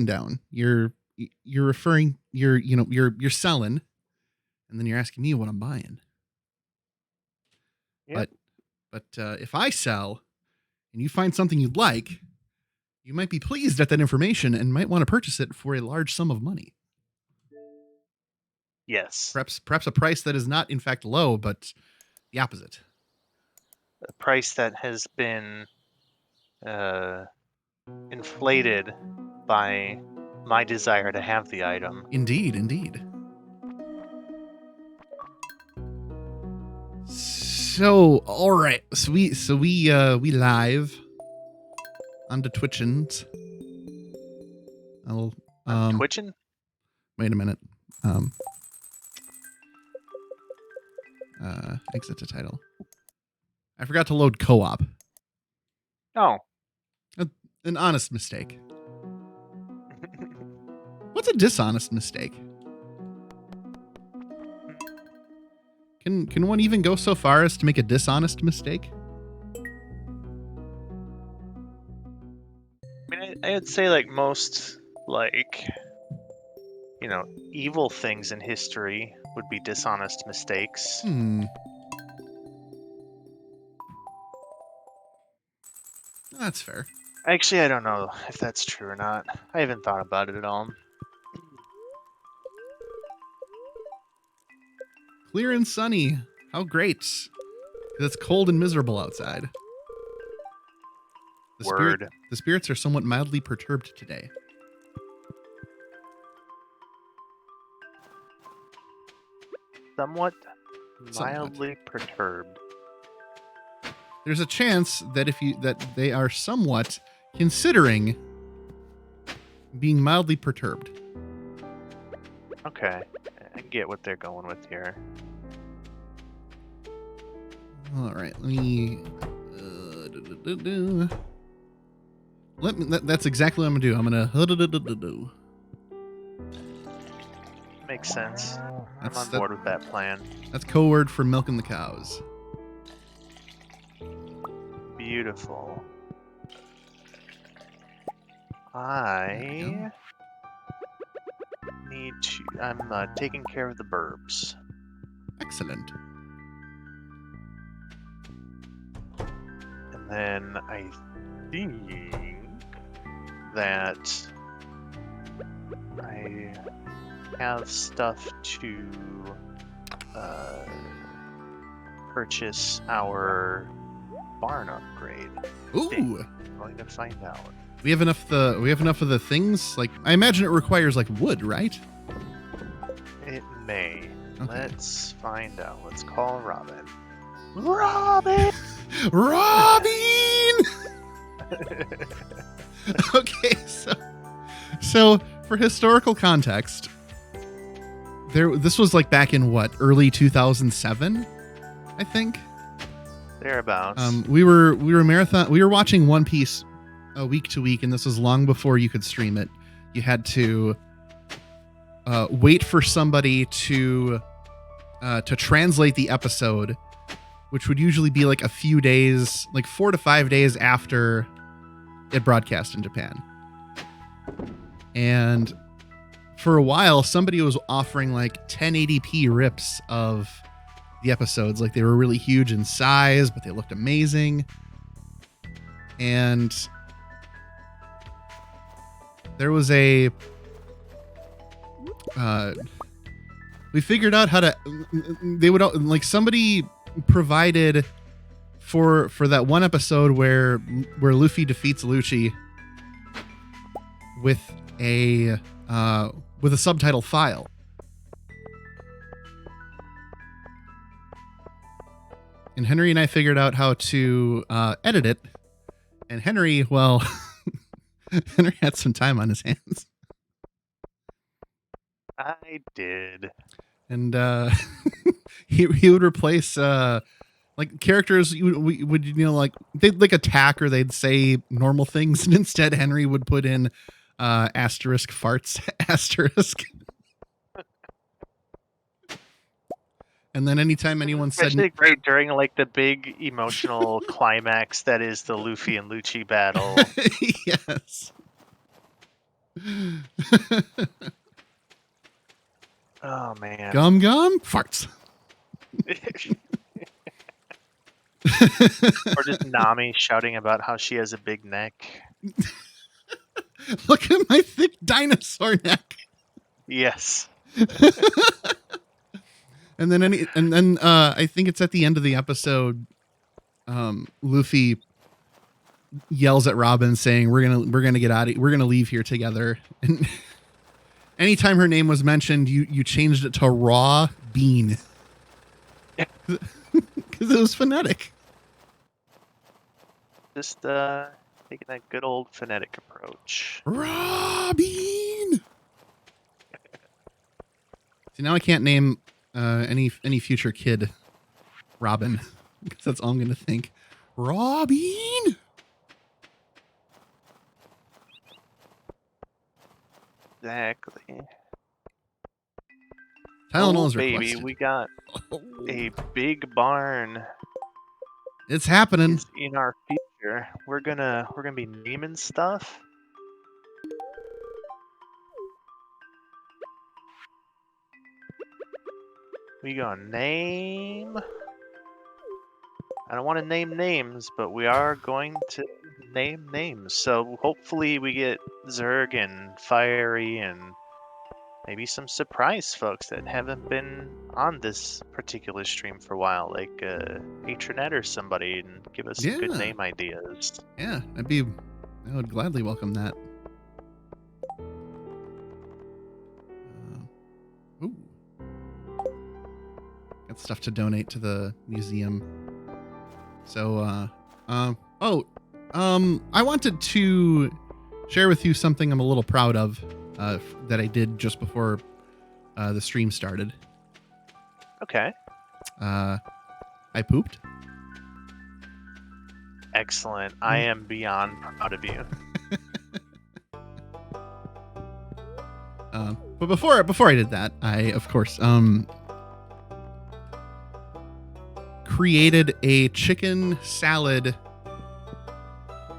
down. You're referring. You're selling, and then you're asking me what I'm buying. Yep. But if I sell and you find something you'd like, you might be pleased at that information and might want to purchase it for a large sum of money. Yes. Perhaps a price that is not in fact low, but the opposite. A price that has been inflated by my desire to have the item. Indeed. So, all right. So we live on the Twitchins. I'll Twitching? Wait a minute. Exit to title. I forgot to load co-op. Oh. An honest mistake. What's a dishonest mistake? Can one even go so far as to make a dishonest mistake? I mean, I'd say like most evil things in history would be dishonest mistakes. That's fair. Actually, I don't know if that's true or not. I haven't thought about it at all. Clear and sunny. How great. It's cold and miserable outside. The spirits are somewhat mildly perturbed today. Somewhat mildly perturbed. There's a chance that that they are somewhat considering being mildly perturbed. Okay, I get what they're going with here. All right, that's exactly what I'm gonna do. I'm gonna. Makes sense. I'm on board with that plan. That's code word for milking the cows. Beautiful. I need to. I'm taking care of the burbs. Excellent. And then I think that I have stuff to purchase our barn upgrade. Ooh. I'm going to find out. We have enough of the things. Like, I imagine it requires like wood, right? It may. Okay. Let's find out. Let's call Robin. Robin! Okay, so for historical context, this was like back in what, early 2007, I think. Thereabouts. We were watching One Piece week to week, and this was long before you could stream it. You had to wait for somebody to translate the episode, which would usually be like a few days, like 4 to 5 days after it broadcast in Japan. And for a while, somebody was offering like 1080p rips of the episodes. Like, they were really huge in size, but they looked amazing. And there was we figured out how to, they would, like, somebody provided for that one episode where Luffy defeats Lucci with a subtitle file. And Henry and I figured out how to edit it. And Henry, well, Henry had some time on his hands. I did. And he would replace like characters would like they'd like attack or they'd say normal things, and instead Henry would put in asterisk farts asterisk. And then anytime anyone said, especially great during like the big emotional climax that is the Luffy and Lucci battle. Yes. Oh man. Gum farts. Or just Nami shouting about how she has a big neck. Look at my thick dinosaur neck. Yes. And then I think it's at the end of the episode, Luffy yells at Robin saying, we're gonna get out of, we're gonna leave here together. And anytime her name was mentioned, you changed it to Raw Bean. Because it was phonetic. Just taking that good old phonetic approach. Raw Bean. See, now I can't name any future kid Robin, because that's all I'm gonna think. Raw Bean. Exactly. Tylenol Oh, is baby, requested. we got a big barn. It's happening. Is in our future. We're gonna be naming stuff. We gonna name. I don't want to name names, but we are going to name names. So hopefully we get Zerg and Fiery and maybe some surprise folks that haven't been on this particular stream for a while, like Atronet or somebody, and give us some good name ideas. Yeah, I would gladly welcome that. Ooh. Got stuff to donate to the museum. So, I wanted to share with you something I'm a little proud of, that I did just before the stream started. Okay. I pooped. Excellent. I am beyond proud of you. But before I did that, I of course created a chicken salad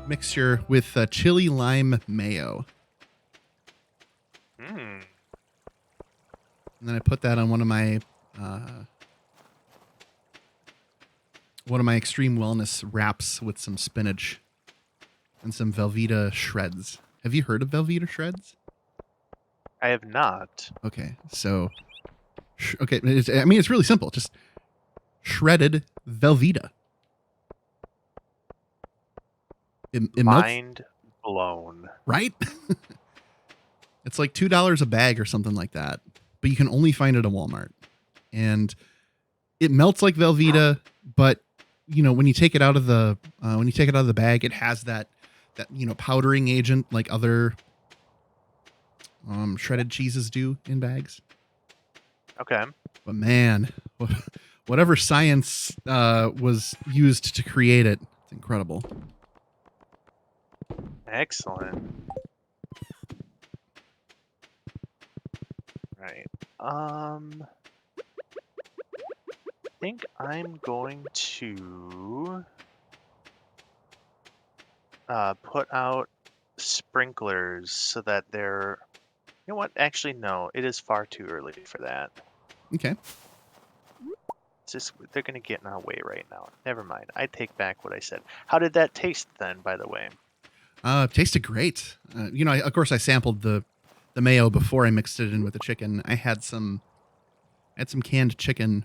mixture with chili lime mayo. Mm. And then I put that on one of my extreme wellness wraps with some spinach and some Velveeta shreds. Have you heard of Velveeta shreds? I have not. Okay, so it's really simple. Just shredded Velveeta. It Mind blown. right? It's like $2 a bag or something like that, but you can only find it at Walmart. And it melts like Velveeta, but when you take it out of the bag, it has that powdering agent like other shredded cheeses do in bags. Okay. But man, whatever science was used to create it, it's incredible. Excellent. Right. I think I'm going to put out sprinklers so that they're. You know what? Actually, no. It is far too early for that. Okay. It's just they're gonna get in our way right now. Never mind. I take back what I said. How did that taste then? By the way. Tasted great. Of course, I sampled the mayo before I mixed it in with the chicken. I had some canned chicken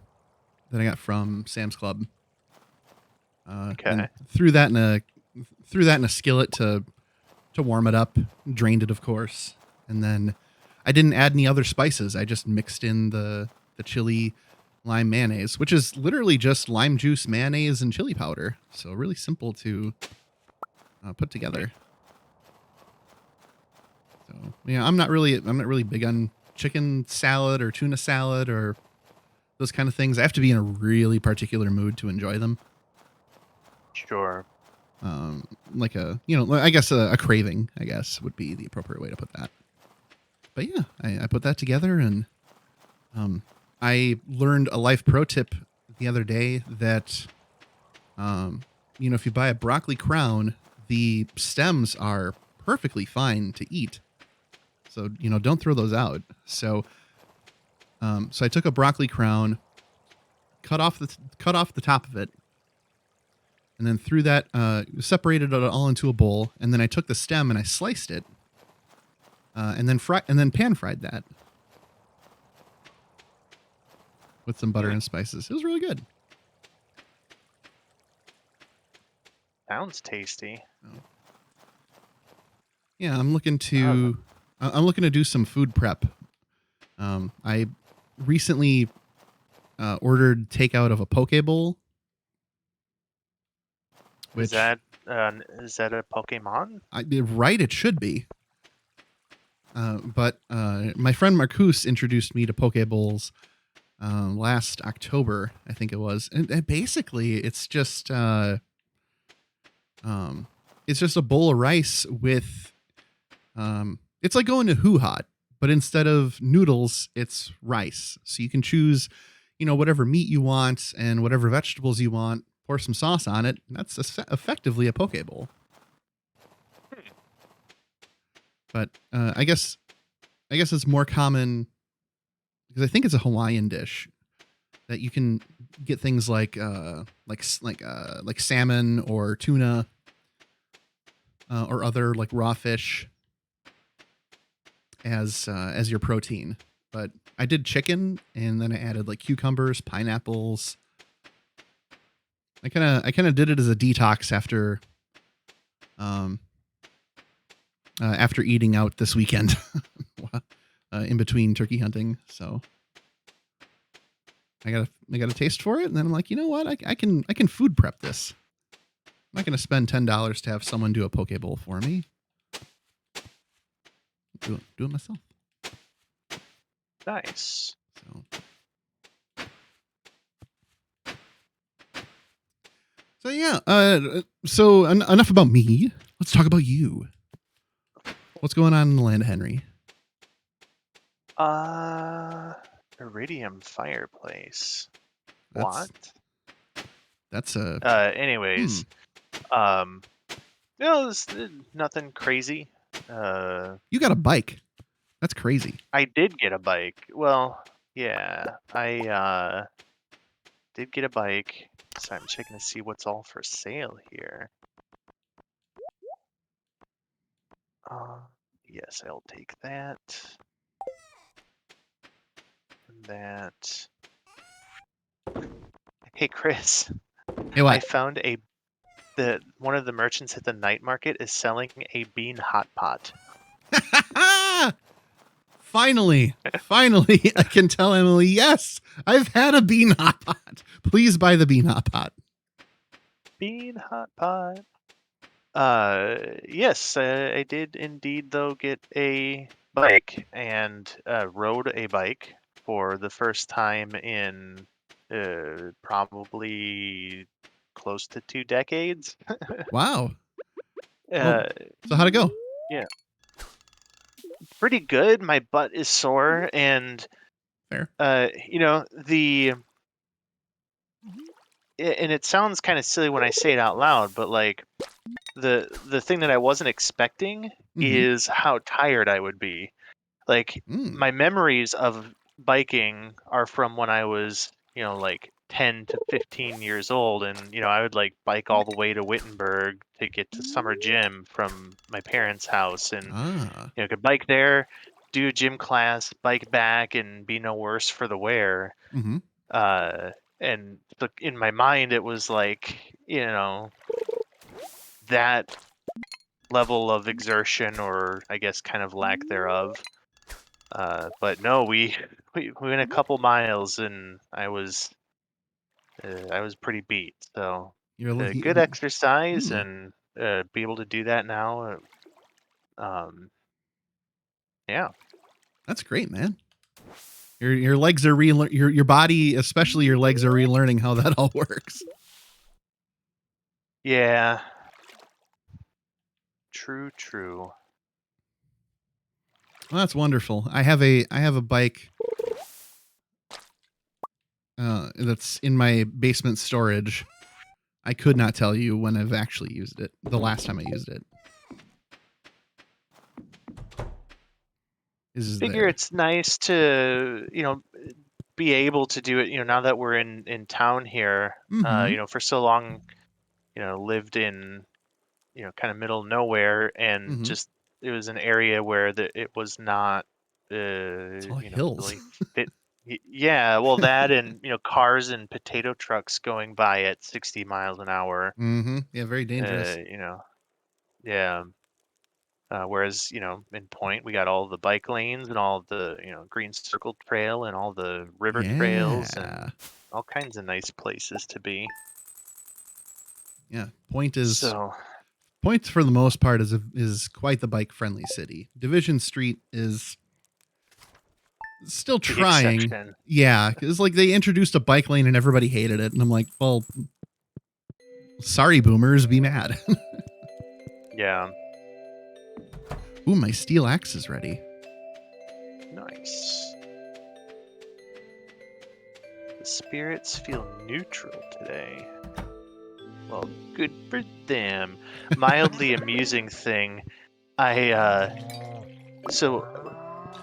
that I got from Sam's Club. Okay. And threw that in a skillet to warm it up. Drained it, of course, and then I didn't add any other spices. I just mixed in the chili lime mayonnaise, which is literally just lime juice, mayonnaise, and chili powder. So really simple to put together. So yeah, I'm not really big on chicken salad or tuna salad or those kind of things. I have to be in a really particular mood to enjoy them. Sure. Like I guess a craving, I guess, would be the appropriate way to put that. But yeah, I put that together, and I learned a life pro tip the other day that, if you buy a broccoli crown, the stems are perfectly fine to eat. So, don't throw those out. So, so I took a broccoli crown, cut off the top of it, and then threw that, separated it all into a bowl, and then I took the stem and I sliced it, and then pan fried that with some butter and spices. It was really good. Sounds tasty. Oh. Yeah, I'm looking to do some food prep. I recently ordered takeout of a poke bowl. Is that a Pokemon? Right, it should be. But my friend Marcus introduced me to poke bowls last October, I think it was, and basically it's just a bowl of rice with it's like going to Hoo Hot, but instead of noodles, it's rice. So you can choose, whatever meat you want and whatever vegetables you want. Pour some sauce on it. And that's effectively a poke bowl. But I guess it's more common because I think it's a Hawaiian dish that you can get things like salmon or tuna or other like raw fish as your protein. But I did chicken, and then I added like cucumbers, pineapples. I kind of did it as a detox after eating out this weekend in between turkey hunting. So I got a taste for it, and then I'm like, you know what? I can food prep this. I'm not going to spend $10 to have someone do a poke bowl for me. Do it myself. Nice. So yeah. So enough about me. Let's talk about you. What's going on in the land of Henry? Iridium fireplace. That's a. Anyways, it's nothing crazy. You got a bike. That's crazy. I did get a bike. Well, yeah, I did get a bike. So I'm checking to see what's all for sale here. Yes, I'll take that. And that. Hey, Chris. Hey, what? I found one of the merchants at the night market is selling a bean hot pot. Finally, I can tell Emily, yes, I've had a bean hot pot. Please buy the bean hot pot. Bean hot pot. Yes, I did indeed, though, get a bike and rode a bike for the first time in probably close to 2 decades. Wow. So how'd it go? Yeah. Pretty good. My butt is sore, and Fair. and it sounds kind of silly when I say it out loud, but like the thing that I wasn't expecting is how tired I would be. Like my memories of biking are from when I was, like 10 to 15 years old, and I would like bike all the way to Wittenberg to get to summer gym from my parents' house, and could bike there, do a gym class, bike back, and be no worse for the wear. And in my mind, it was like that level of exertion, or I guess kind of lack thereof. But no, we went a couple miles, and I was pretty beat. So good exercise, and be able to do that now. Yeah, that's great, man. Your legs are your body, especially your legs, are relearning how that all works. Yeah. True. Well, that's wonderful. I have a bike that's in my basement storage. I could not tell you when I've actually used it. The last time I used it. Figure there. it's nice to, be able to do it, now that we're in town here. Mm-hmm. For so long, lived in, kind of middle of nowhere, and Mm-hmm. just it was an area where it was not, It's all hills. really fit. Yeah, well, that and cars and potato trucks going by at 60 miles an hour. Mm-hmm. Yeah, very Uh, dangerous. you know, yeah. Whereas, in Point, we got all the bike lanes and all the, green circle trail and all the river trails Yeah. and all kinds of nice places to be. Yeah. So, Point for the most part is quite the bike friendly city. Division Street is still the trying. exception. Yeah, it's like they introduced a bike lane and everybody hated it, and I'm like, well, sorry, boomers, be mad. Yeah, Ooh, my steel axe is ready. nice. The spirits feel neutral today. Well, good for them. Mildly amusing thing. So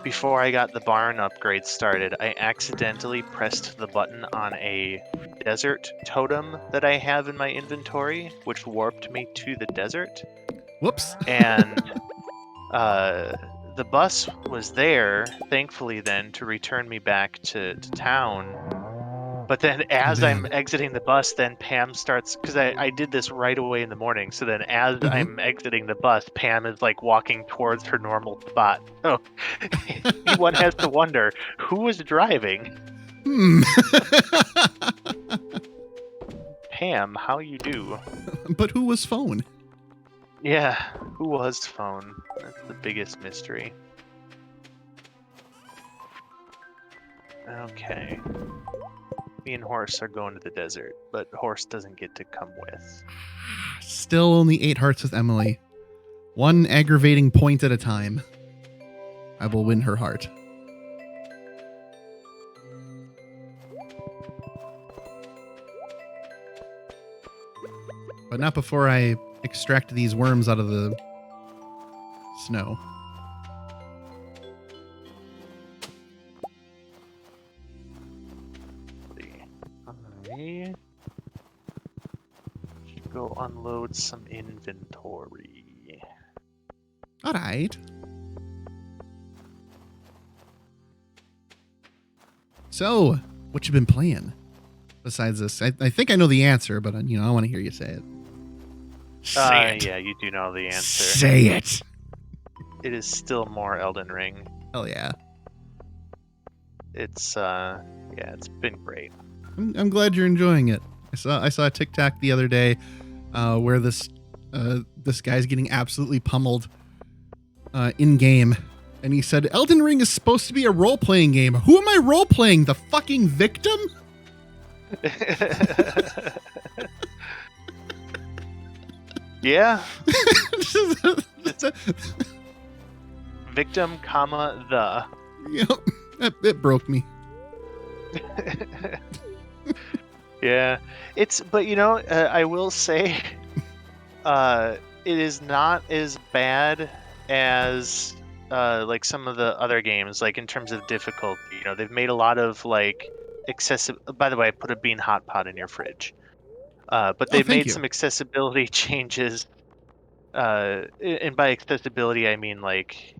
before I got the barn upgrade started, I accidentally pressed the button on a desert totem that I have in my inventory, which warped me to the desert. Whoops. And uh, the bus was there, thankfully, then to return me back to town. But then Oh as I'm man. exiting the bus, then Pam starts, because I did this right away in the morning. So then as Mm-hmm. I'm exiting the bus, Pam is like walking towards her normal spot. So one has to wonder, who was driving? Hmm. Pam, how you do? But who was phone? Yeah, who was phone? That's the biggest mystery. Okay. Me and Horse are going to the desert, but Horse doesn't get to come with. Still only 8 hearts with Emily. One aggravating point at a time. I will win her heart. But not before I extract these worms out of the snow. I should go unload some inventory. All right. So, what you been playing besides this? I think I know the answer, but I want to hear you say it. Say it. Yeah, you do know the answer. Say it. It is still more Elden Ring. Hell yeah. It's it's been great. I'm glad you're enjoying it. I saw a TikTok the other day where this guy's getting absolutely pummeled in game, and he said Elden Ring is supposed to be a role playing game. Who am I role playing? The fucking victim? Yeah. Victim, comma, the. Yep, it broke me. Yeah, but I will say, it is not as bad as like some of the other games, like in terms of difficulty. They've made a lot of like excessive. By the way, I put a bean hot pot in your fridge. But Oh, they've thank made you. some accessibility changes. And by accessibility, I mean like,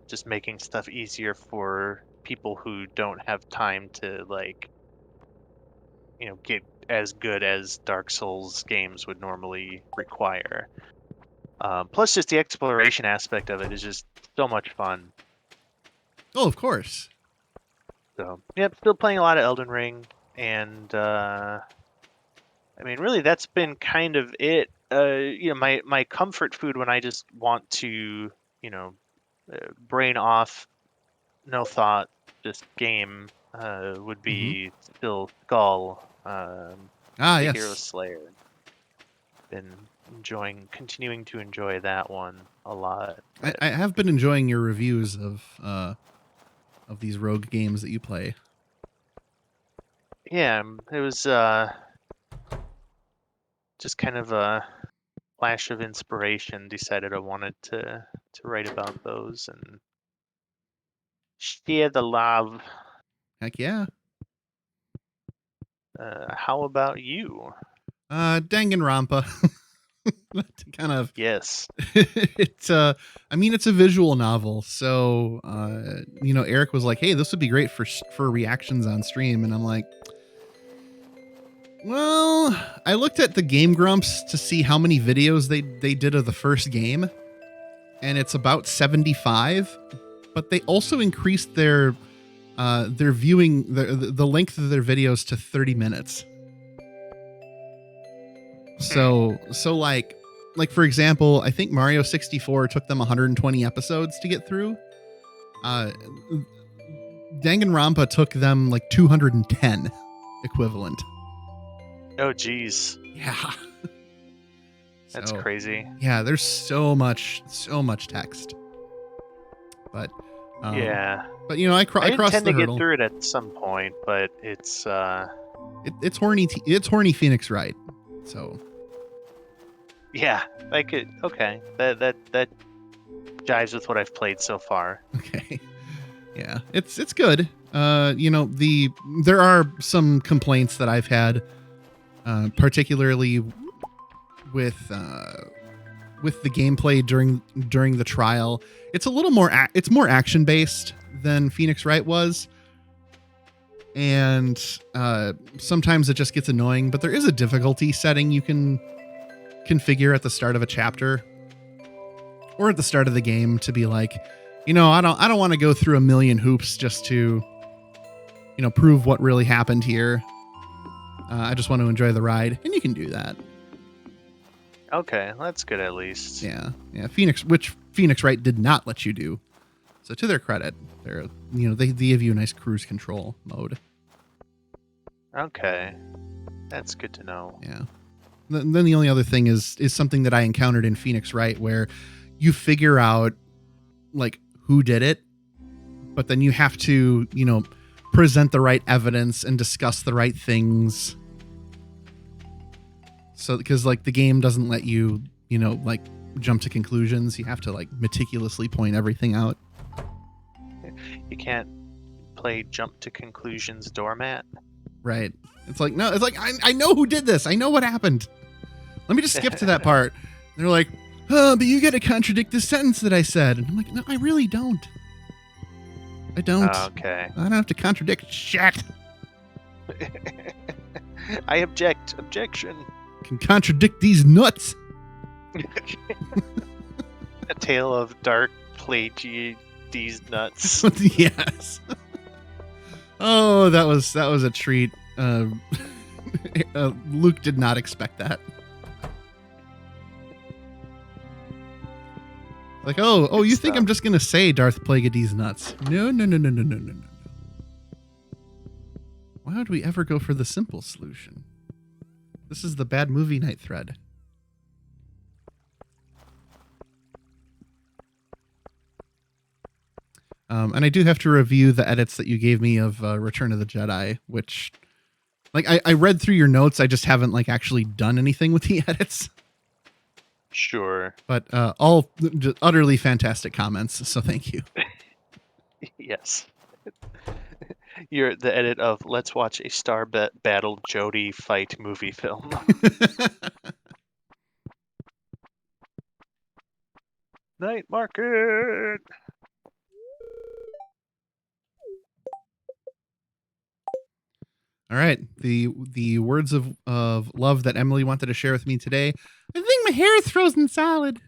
just making stuff easier for people who don't have time to like, get as good as Dark Souls games would normally require. Plus, just the exploration aspect of it is just so much fun. Oh, of course. So, yep, still playing a lot of Elden Ring, and I mean, really, that's been kind of it. My comfort food when I just want to, brain off, no thought, just game, would Mm-hmm. be still Skull, Ah, the Hero yes. Slayer. Been continuing to enjoy that one a lot. I have been enjoying your reviews of these rogue games that you play. Yeah, it was just kind of a flash of inspiration. Decided I wanted to write about those, and Share the love. Heck yeah. How about you? Danganronpa. Kind of. Yes. It's I mean, it's a visual novel, so Eric was like, "Hey, this would be great for reactions on stream," and I'm like, well, I looked at the Game Grumps to see how many videos they did of the first game, and it's about 75, but they also increased their viewing the length of their videos to 30 minutes. So like for example, I think Mario 64 took them 120 episodes to get through. Danganronpa took them like 210 equivalent. Oh, geez. Yeah. That's crazy. Yeah, there's so much text. But yeah. But I crossed intend the to hurdle. get through it at some point, but it's it's horny. It's horny Phoenix Wright. So yeah, I could. Okay, that jives with what I've played so far. Okay. Yeah, it's good. There are some complaints that I've had, particularly with the gameplay during the trial. It's a little more it's more action based than Phoenix Wright was, and sometimes it just gets annoying. But there is a difficulty setting you can configure at the start of a chapter or at the start of the game to be like, I don't want to go through a million hoops just to prove what really happened here. I just want to enjoy the ride, and you can do that. Okay, that's good at least. Yeah. Phoenix Wright did not let you do. So to their credit, they give you a nice cruise control mode. Okay, that's good to know. Yeah. Then the only other thing is something that I encountered in Phoenix Wright, where you figure out like who did it, but then you have to present the right evidence and discuss the right things. So because like the game doesn't let you like jump to conclusions, you have to like meticulously point everything out. You can't play jump to conclusions doormat. Right. It's like, no, it's like, I know who did this. I know what happened. Let me just skip to that part. And they're like, but you got to contradict the sentence that I said. And I'm like, no, I really don't. I don't. Okay. I don't have to contradict shit. I object. Objection. Can contradict these nuts. A tale of dark play these nuts. Yes. Oh, that was a treat. Luke did not expect that. Like, oh, you think I'm just gonna say Darth Plagueis nuts? No. Why would we ever go for the simple solution? This is the bad movie night thread. And I do have to review the edits that you gave me of Return of the Jedi, which, like, I read through your notes. I just haven't like actually done anything with the edits. Sure. But all just utterly fantastic comments. So thank you. Yes. You're the edit of let's watch a Star Battle Jody fight movie film. Night market. All right. The words of love that Emily wanted to share with me today. I think my hair is frozen solid.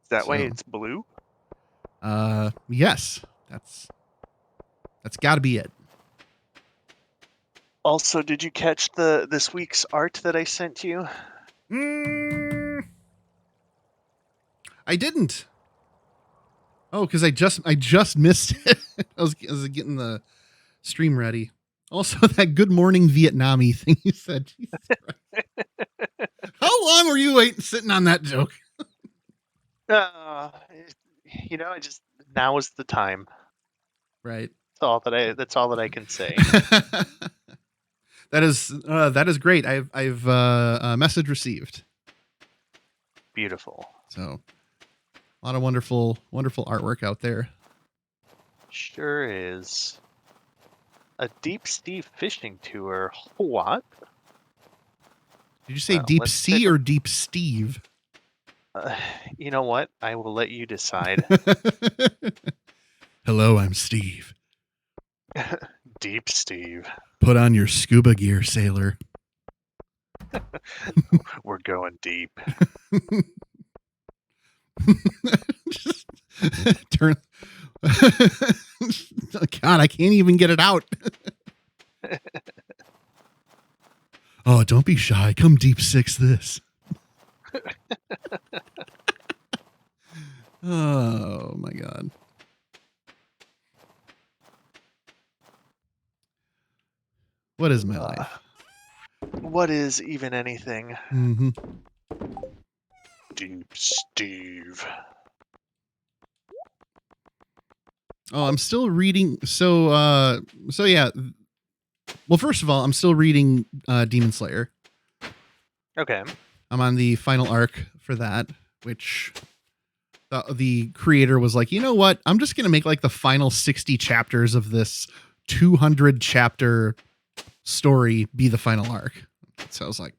Is that why it's blue? Yes. That's got to be it. Also, did you catch this week's art that I sent you? I didn't. Oh, because I just missed it. I was getting the stream ready. Also, that good morning Vietnamese thing you said. Jesus Christ. How long were you sitting on that joke? I just now is the time. Right. That's all that I can say. That is great. I've message received. Beautiful. So, A lot of wonderful artwork out there. Sure is. A Deep Steve fishing tour. What? Did you say Well, Deep let's take Sea or Deep Steve? you know what? I will let you decide. Hello, I'm Steve. Deep Steve. Put on your scuba gear, sailor. We're going deep. Just turn. God, I can't even get it out. Oh, don't be shy. Come deep six this. Oh my God. What is my life? What is even anything? Mm-hmm. Deep Steve. Oh, I'm still reading. So yeah. Well, first of all, I'm still reading Demon Slayer. Okay. I'm on the final arc for that, which the creator was like, you know what? I'm just gonna make like the final 60 chapters of this 200 chapter story be the final arc. So I was like,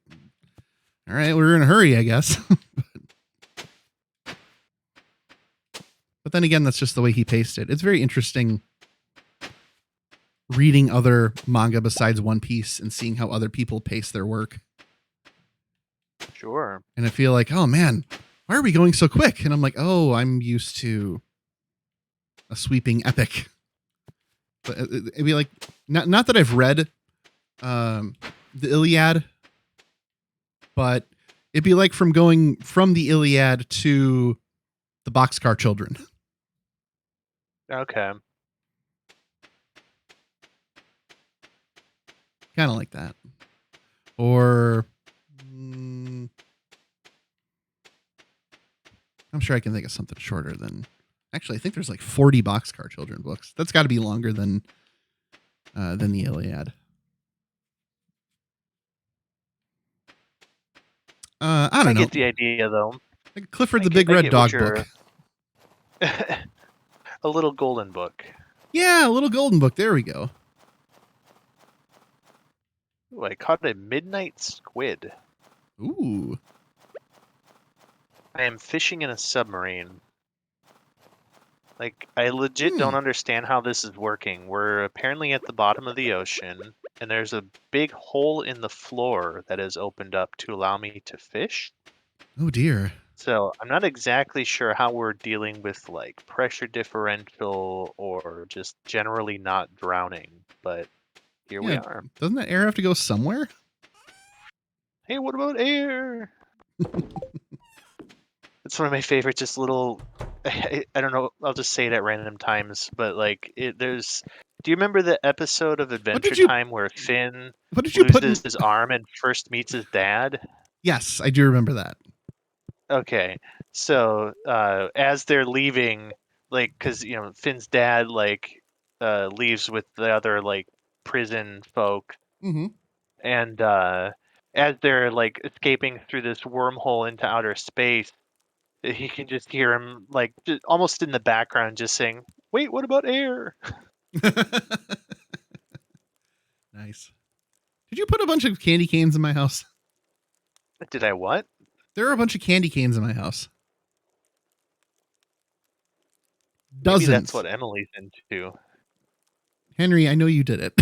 all right, we're in a hurry, I guess. But then again, that's just the way he paced it. It's very interesting reading other manga besides One Piece and seeing how other people pace their work. Sure. And I feel like, oh man, why are we going so quick? And I'm like, oh, I'm used to a sweeping epic. But it'd be like, not that I've read the Iliad, but it'd be like from going from the Iliad to the Boxcar Children. Okay. Kind of like that. Or I'm sure I can think of something shorter than. Actually, I think there's like 40 Boxcar Children books. That's got to be longer than the Iliad. I don't know. Get the idea, though. Like Clifford the Big Red Dog book. A little golden book. Yeah, a little golden book. There we go. Ooh, I caught a midnight squid. Ooh. I am fishing in a submarine. Like, I legit don't understand how this is working. We're apparently at the bottom of the ocean, and there's a big hole in the floor that has opened up to allow me to fish. Oh dear. So I'm not exactly sure how we're dealing with like pressure differential or just generally not drowning, but here we are. Doesn't that air have to go somewhere? Hey, what about air? It's one of my favorite, just little. I don't know. I'll just say it at random times, but like, there's. Do you remember the episode of Adventure Time where Finn loses his arm and first meets his dad? Yes, I do remember that. Okay, so as they're leaving, like, because Finn's dad leaves with the other like prison folk, and as they're like escaping through this wormhole into outer space, he can just hear him like just almost in the background just saying, "Wait, what about air?" Nice. Did you put a bunch of candy canes in my house? Did I what? There are a bunch of candy canes in my house. Dozens. Maybe that's what Emily's into. Henry, I know you did it.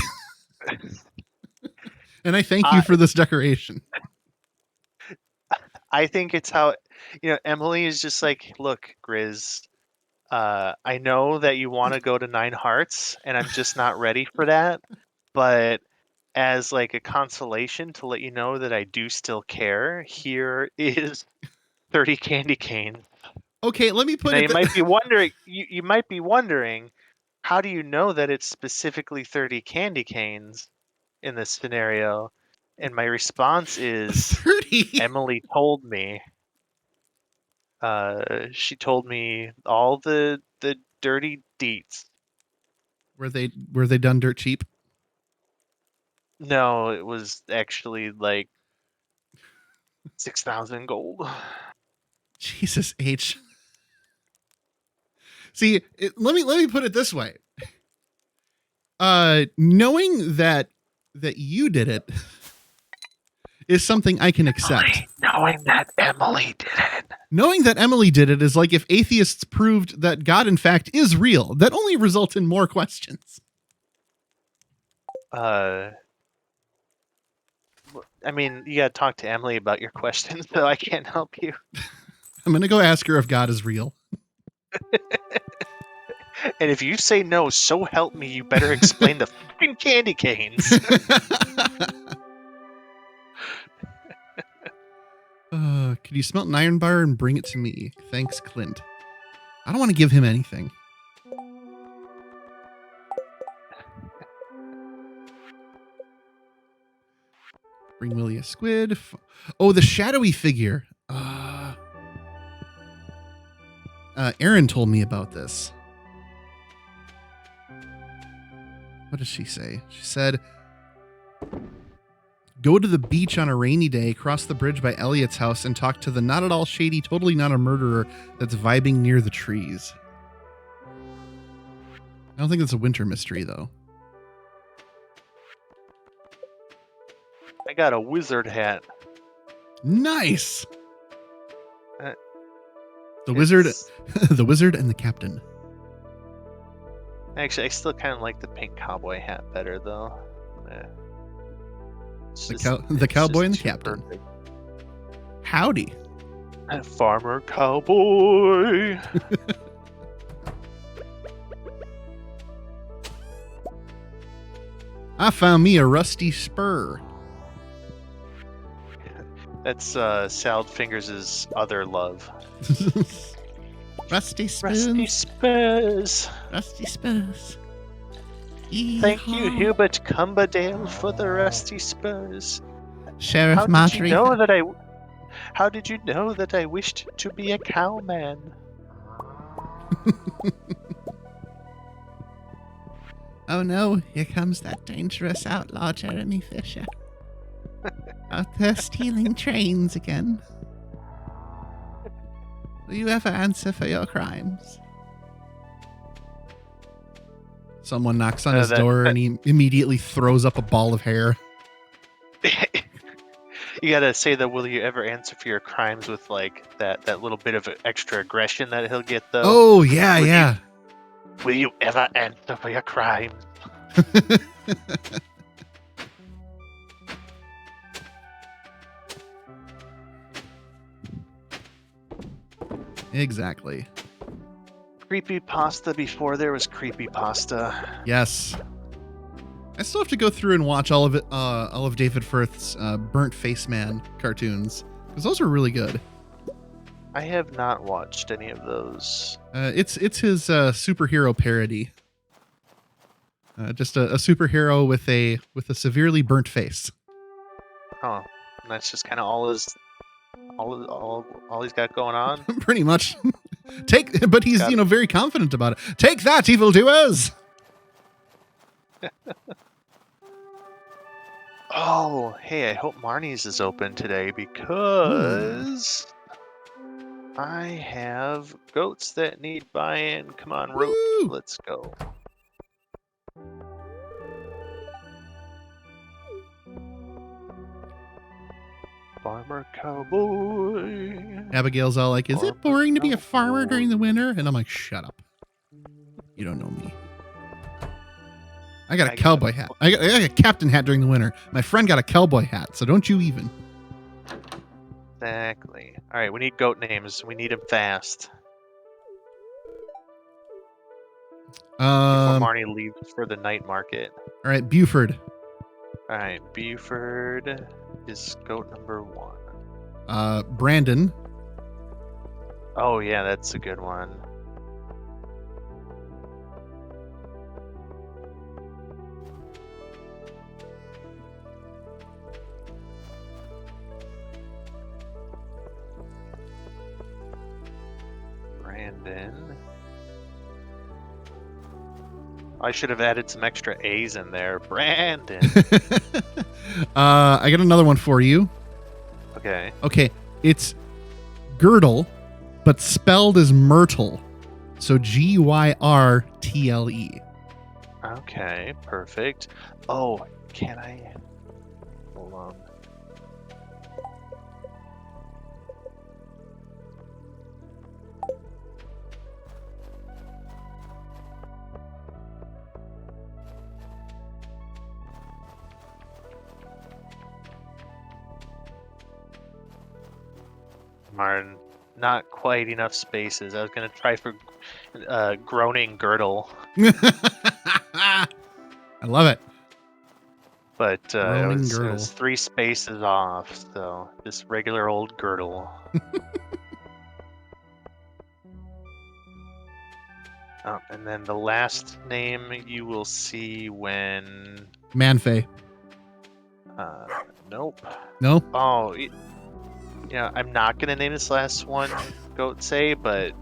And I thank you for this decoration. I think it's how, Emily is just like, look, Grizz, I know that you want to go to Nine Hearts, and I'm just not ready for that. But as like a consolation to let you know that I do still care, here is 30 candy canes. Okay, let me put now, it. You might be wondering. You might be wondering, how do you know that it's specifically 30 candy canes in this scenario? And my response is 30. Emily told me. She told me all the dirty deets. Were they done dirt cheap? No, it was actually like 6,000 gold. Jesus H. See, let me put it this way. Knowing that you did it is something I can accept. Knowing that Emily did it. Knowing that Emily did it is like if atheists proved that God, in fact, is real. That only results in more questions. I mean, you gotta talk to Emily about your questions, so I can't help you. I'm going to go ask her if God is real. And if you say no, so help me, you better explain the fucking candy canes. Could you smelt an iron bar and bring it to me? Thanks, Clint. I don't want to give him anything. Bring Willie a squid. Oh, the shadowy figure. Erin told me about this. What does she say? She said, go to the beach on a rainy day, cross the bridge by Elliot's house, and talk to the not at all shady, totally not a murderer that's vibing near the trees. I don't think it's a winter mystery, though. I got a wizard hat. Nice! The wizard, the wizard and the captain. Actually, I still kind of like the pink cowboy hat better, though. The cowboy and the captain. Perfect. Howdy. Farmer cowboy. I found me a rusty spur. That's Salad Fingers' other love. Rusty spoons. Rusty spurs. Rusty spurs. Thank you, Hubert Cumberdale, for the rusty spurs. Sheriff Marjorie. How did you know that I wished to be a cowman? Oh no, here comes that dangerous outlaw Jeremy Fisher. Out there stealing trains again. Will you ever answer for your crimes? Someone knocks on his door and he immediately throws up a ball of hair. You gotta say that, will you ever answer for your crimes, with like that little bit of extra aggression that he'll get, though. Oh, yeah. Will you ever answer for your crimes? Exactly. Creepy pasta before there was creepy pasta. Yes. I still have to go through and watch all of it, all of David Firth's Burnt Face Man cartoons, because those are really good. I have not watched any of those. It's his superhero parody. Just a superhero with a severely burnt face. Oh, and that's just kind of all he's got going on. Pretty much. But he's very confident about it. Take that, evildoers! Oh, hey, I hope Marnie's is open today, because I have goats that need buy-in. Come on, rope. Woo! Let's go. Farmer cowboy. Abigail's all like, is it boring to be a farmer during the winter? And I'm like, shut up. You don't know me. I got a cowboy hat. I got a captain hat during the winter. My friend got a cowboy hat, so don't you even. Exactly. All right, we need goat names. We need them fast. Before Marnie leaves for the night market. All right, Buford. All right, Buford is goat number 1. Brandon. Oh yeah, that's a good one. Brandon. I should have added some extra A's in there. Brandon. I got another one for you. Okay. Okay, it's Girdle, but spelled as Myrtle. So Gyrtle. Okay, perfect. Oh, can I? Hold on. Martin, not quite enough spaces. I was gonna try for groaning girdle, I love it. but it Groaning was girdle. 3 spaces off. So just regular old girdle. And then the last name you will see when. Manfay. Nope. No? Oh, yeah. I'm not gonna name this last one Goat Say, but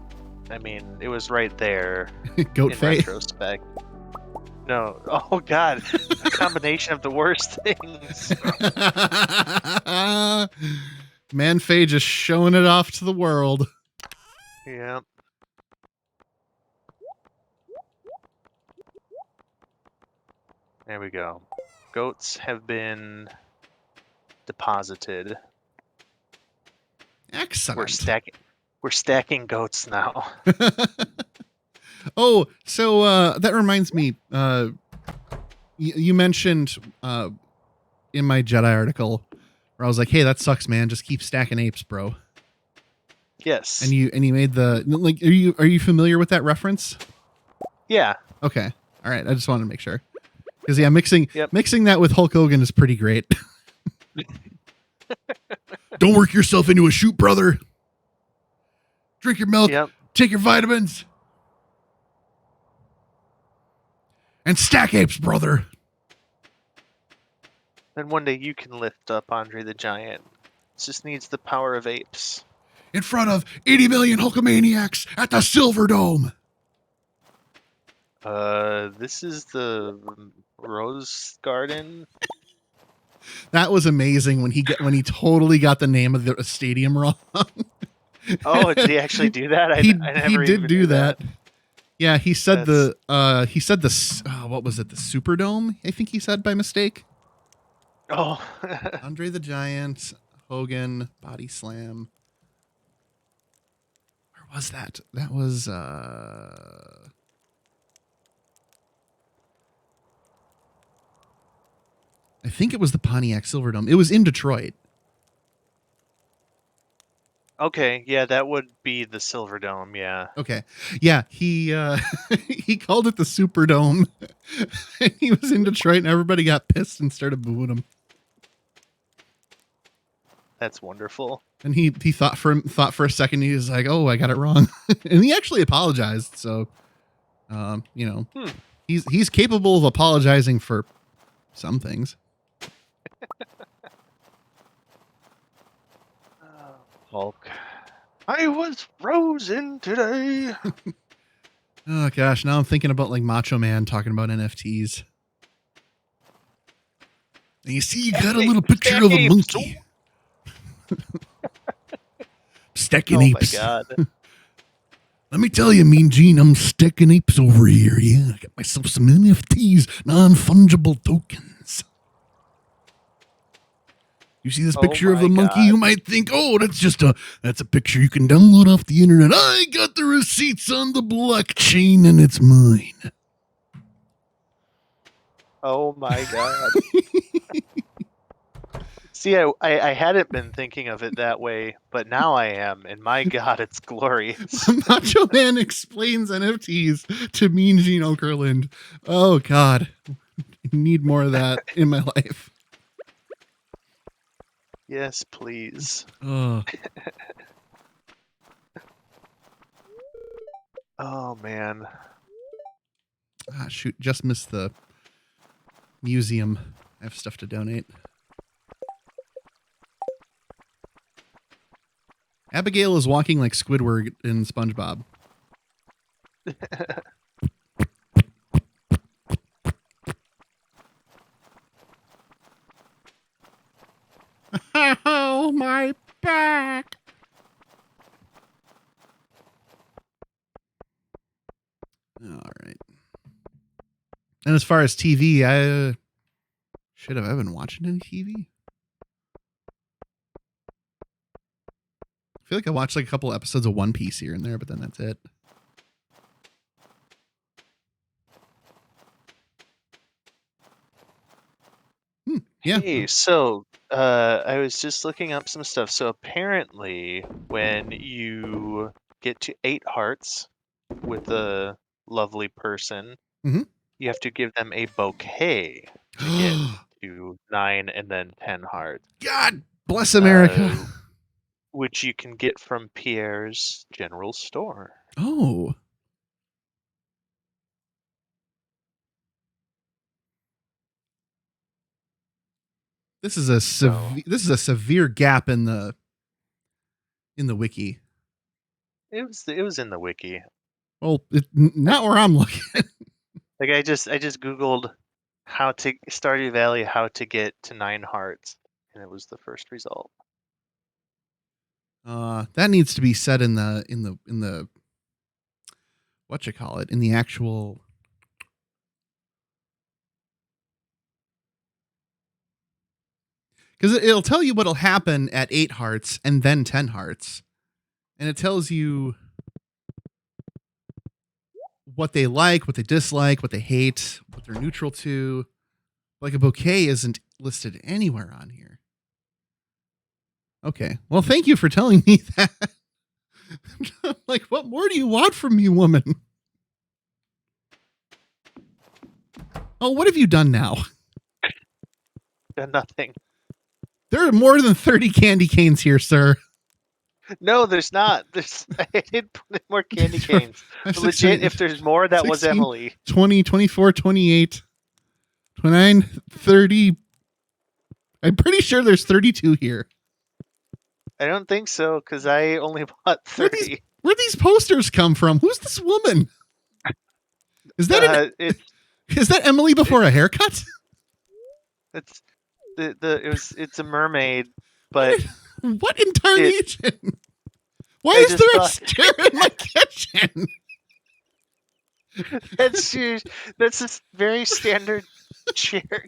I mean it was right there Goat in Fay. retrospect. No. Oh God, a combination of the worst things. Manfay just showing it off to the world. Yeah. There we go. Goats have been deposited. Excellent. We're stacking goats now. Oh, so that reminds me. You mentioned in my Jedi article where I was like, "Hey, that sucks, man. Just keep stacking apes, bro." Yes. And you made the like. Are you familiar with that reference? Yeah. Okay. All right. I just wanted to make sure because yeah, mixing Yep. that with Hulk Hogan is pretty great. Don't work yourself into a shoot, brother. Drink your milk. Yep. Take your vitamins. And stack apes, brother. Then one day you can lift up Andre the Giant. It just needs the power of apes. In front of 80 million Hulkamaniacs at the Silver Dome. This is the Rose Garden. That was amazing when he totally got the name of the stadium wrong. Oh, did he actually do that? I he never did even do knew that. Yeah, he said That's- what was it? The Superdome, I think he said by mistake. Oh. Andre the Giant, Hogan, Body Slam. Where was that? That was I think it was the Pontiac Silverdome. It was in Detroit. Okay, yeah, that would be the Silver Dome, yeah. Okay. Yeah, he he called it the Superdome. He was in Detroit and everybody got pissed and started booing him. That's wonderful. And he thought for a second, he was like, "Oh, I got it wrong." And he actually apologized, so he's capable of apologizing for some things. Hulk. I was frozen today. Oh gosh, now I'm thinking about like Macho Man talking about NFTs. And you see, you got a little picture of a monkey. Stacking apes. Oh my God. Let me tell you, Mean Gene, I'm stacking apes over here. Yeah, I got myself some NFTs, non-fungible tokens. You see this picture of the monkey? God. You might think, oh, that's a picture you can download off the internet. I got the receipts on the blockchain and it's mine. Oh my God. See, I hadn't been thinking of it that way, but now I am, and my God, it's glorious. Macho Man explains NFTs to Mean Gene Okerlund. Oh God, I need more of that in my life. Yes, please. Oh. Oh man. Ah, shoot, just missed the museum. I have stuff to donate. Abigail is walking like Squidward in SpongeBob. Oh, my back. All right. And as far as TV, have I been watching any TV? I feel like I watched like a couple episodes of One Piece here and there, but then that's it. Yeah. Hey, so I was just looking up some stuff. So apparently, when you get to 8 hearts with a lovely person, Mhm. you have to give them a bouquet to get to 9 and then 10 hearts, God bless America. which you can get from Pierre's General Store. Oh. This is a severe gap in the wiki. It was in the wiki. Well, not where I'm looking. Like I just Googled how to Stardew Valley, how to get to 9 hearts, and it was the first result. That needs to be said in the what you call it, in the actual. Because it'll tell you what'll happen at 8 hearts and then 10 hearts. And it tells you what they like, what they dislike, what they hate, what they're neutral to. Like a bouquet isn't listed anywhere on here. Okay. Well, thank you for telling me that. Like, what more do you want from me, woman? Oh, what have you done now? Nothing. There are more than 30 candy canes here, sir. No, there's not. I did put in more candy canes. Legit, if there's more, that 16, was Emily. 20, 24, 28, 29, 30. I'm pretty sure there's 32 here. I don't think so, because I only bought 30. Where'd these posters come from? Who's this woman? Is that is that Emily before a haircut? It's it's a mermaid, but what incarnation? Why is there a chair in my kitchen? That's a very standard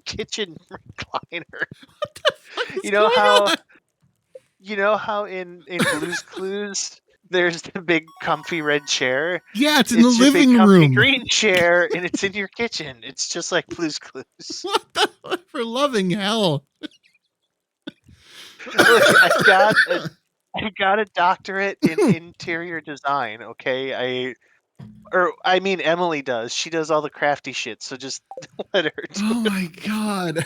kitchen recliner. What the fuck is You know going how on? you know how in Blue's Clues there's the big comfy red chair? Yeah, it's in the living big, room. Comfy green chair, and it's in your kitchen. It's just like Blue's Clues. What the fuck, for loving hell? Look, I've got a doctorate in interior design. Okay, I mean Emily does. She does all the crafty shit. So just let her do Oh my god.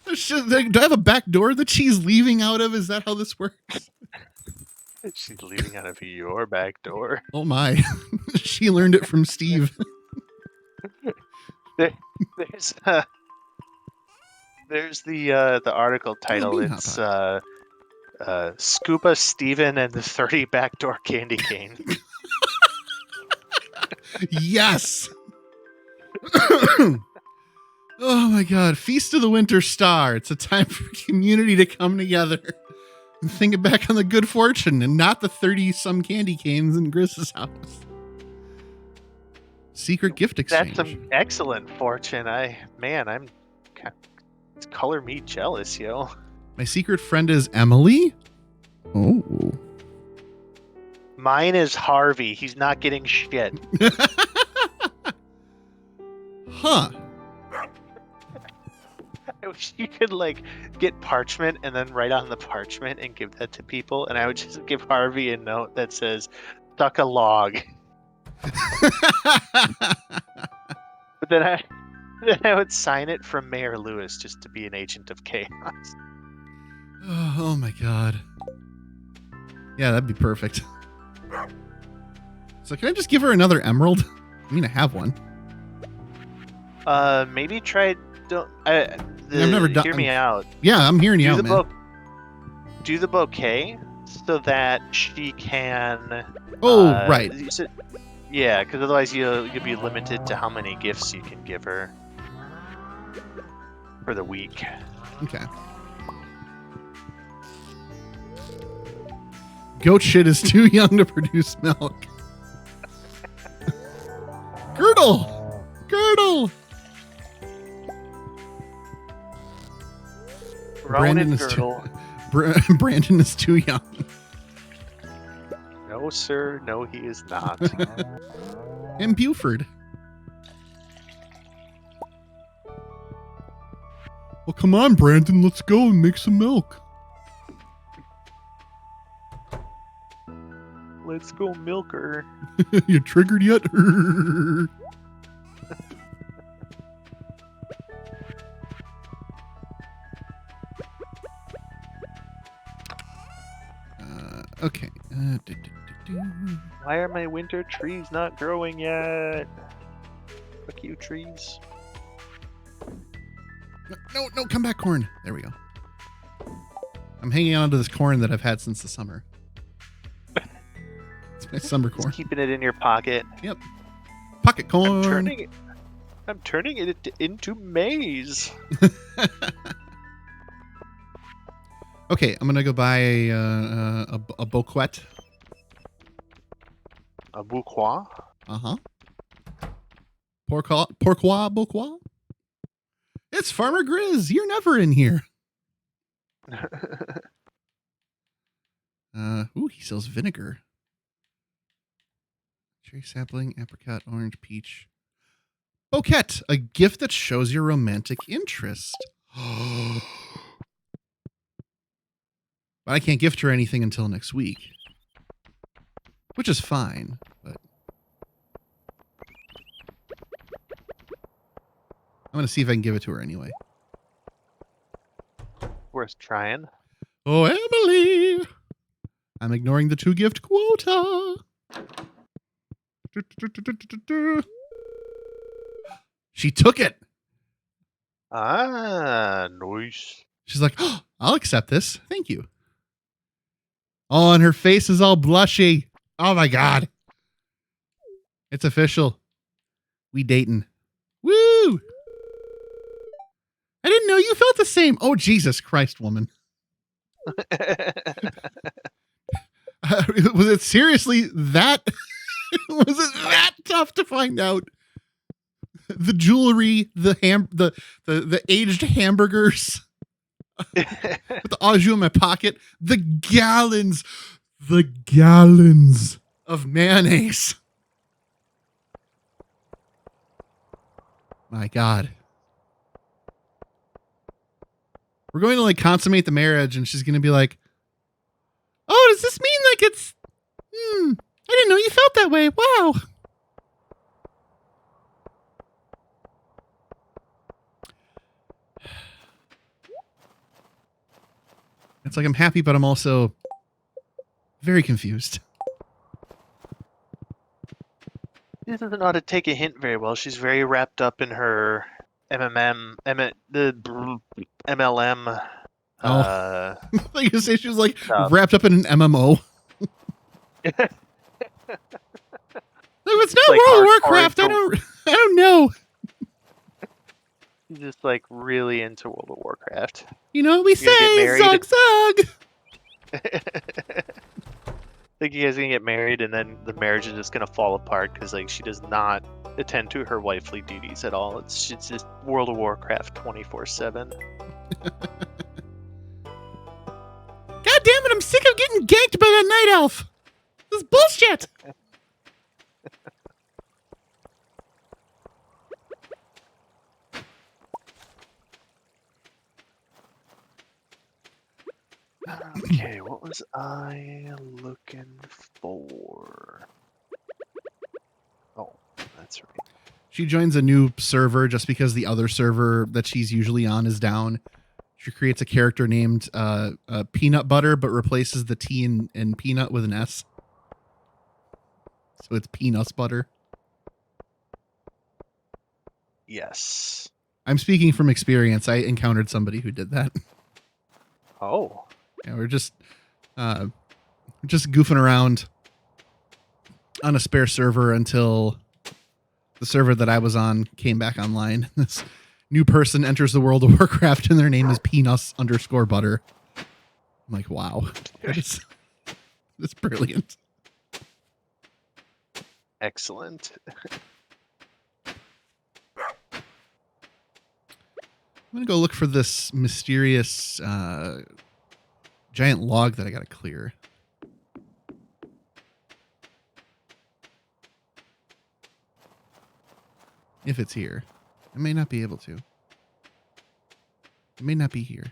Do I have a back door that she's leaving out of? Is that how this works? She's leaving out of your back door. Oh my. She learned it from Steve. There's the article title. It's Scuba, Steven, and the 30 Backdoor Candy Cane. Yes. Oh my god. Feast of the Winter Star. It's a time for community to come together and think back on the good fortune and not the 30-some candy canes in Chris's house. Secret gift exchange. That's some excellent fortune. Color me jealous, yo. My secret friend is Emily. Oh. Mine is Harvey. He's not getting shit. Huh. I wish you could like get parchment and then write on the parchment and give that to people, and I would just give Harvey a note that says "stuck a log." But then I would sign it from Mayor Lewis just to be an agent of chaos. Oh my god. Yeah, that'd be perfect. So can I just give her another emerald? I mean, I have one. Maybe try. I've never done. Hear me out. Yeah, I'm hearing you out, man. Do the bouquet so that she can. Oh, right. Yeah, because otherwise you'll be limited to how many gifts you can give her for the week. Okay. Goat shit is too young to produce milk. Girdle! Girdle! Ronan Girdle. Brandon is too young. No, sir. No, he is not. And Buford. Well, come on, Brandon. Let's go and make some milk. Let's go milk her. You triggered yet? Okay. Why are my winter trees not growing yet? Fuck you, trees. No, come back, corn. There we go. I'm hanging on to this corn that I've had since the summer. It's my summer corn. Just keeping it in your pocket. Yep. Pocket corn. I'm turning it into maize. Okay, I'm gonna go buy a boquette. A bouquois? Uh-huh. Pourquoi boquois? It's Farmer Grizz. You're never in here. Ooh, he sells vinegar. Cherry sapling, apricot, orange, peach. Bouquet, a gift that shows your romantic interest. But I can't gift her anything until next week. Which is fine, but I'm going to see if I can give it to her anyway. Worth trying. Oh, Emily! I'm ignoring the 2-gift quota. She took it. Ah, nice. She's like, oh, I'll accept this. Thank you. Oh, and her face is all blushy. Oh my God. It's official. We dating. Woo! I didn't know you felt the same. Oh, Jesus Christ, woman. Was it seriously that? Was it that tough to find out? The jewelry, the aged hamburgers, with the au jus in my pocket, the gallons of mayonnaise. My God. We're going to like consummate the marriage, and she's going to be like, oh, does this mean like it's, I didn't know you felt that way. Wow. It's like I'm happy, but I'm also very confused. She doesn't know how to take a hint very well. She's very wrapped up in her MLM. I thought you say she was like wrapped up in an MMO. If it's not like World of Warcraft, I don't know. She's just like really into World of Warcraft. You know, we say zug zug. Think you guys are gonna get married, and then the marriage is just gonna fall apart because like she does not attend to her wifely duties at all. It's just World of Warcraft 24/7. God damn it! I'm sick of getting ganked by that night elf. This is bullshit. Okay, what was I looking for? Oh, that's right. She joins a new server just because the other server that she's usually on is down. She creates a character named Peanut Butter, but replaces the T in peanut with an S. So it's Peanuts Butter. Yes. I'm speaking from experience. I encountered somebody who did that. Oh. Yeah, we're just goofing around on a spare server until the server that I was on came back online. This new person enters the World of Warcraft and their name is Peanuts _butter. I'm like, wow. That's brilliant. Excellent. I'm gonna go look for this mysterious giant log that I gotta clear. If it's here. I may not be able to. It may not be here.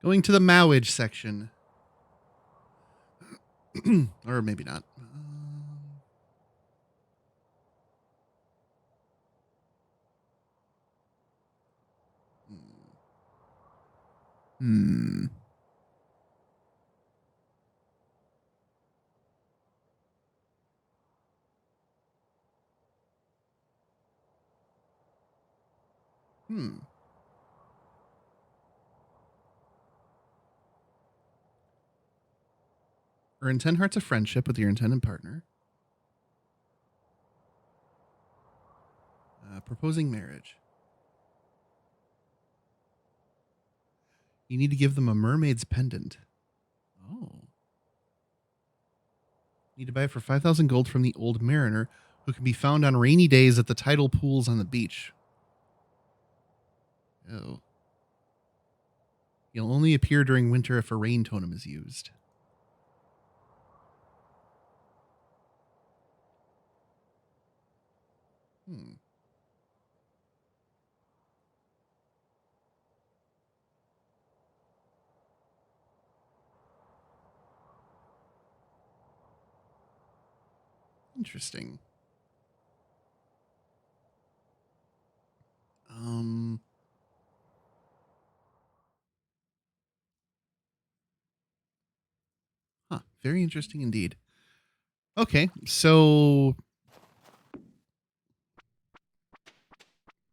Going to the Mowage section. Or maybe not. Hmm. Hmm. Earn 10 hearts of friendship with your intended partner. Proposing marriage. You need to give them a mermaid's pendant. Oh. You need to buy it for 5,000 gold from the old mariner, who can be found on rainy days at the tidal pools on the beach. Oh. He'll only appear during winter if a rain totem is used. Hmm. Interesting. Um. Huh. Very interesting indeed. Okay, so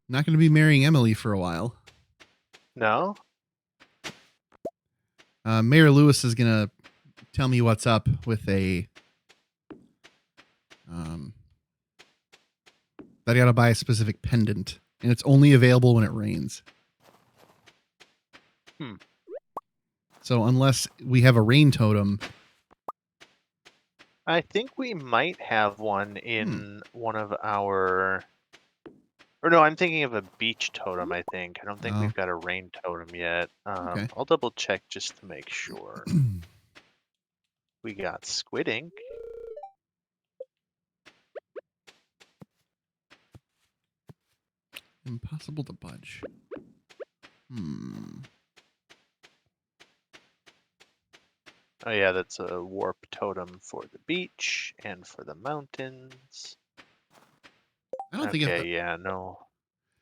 not going to be marrying Emily for a while. No? Mayor Lewis is going to tell me what's up with a that I got to buy a specific pendant, and it's only available when it rains. Hmm. So unless we have a rain totem, I think we might have one in one of our... Or no, I'm thinking of a beach totem, I think. I don't think oh, we've got a rain totem yet. okay. I'll double check just to make sure. We got squid ink. Impossible to budge. Hmm. Oh yeah, that's a warp totem for the beach and for the mountains. I don't think Okay, yeah, no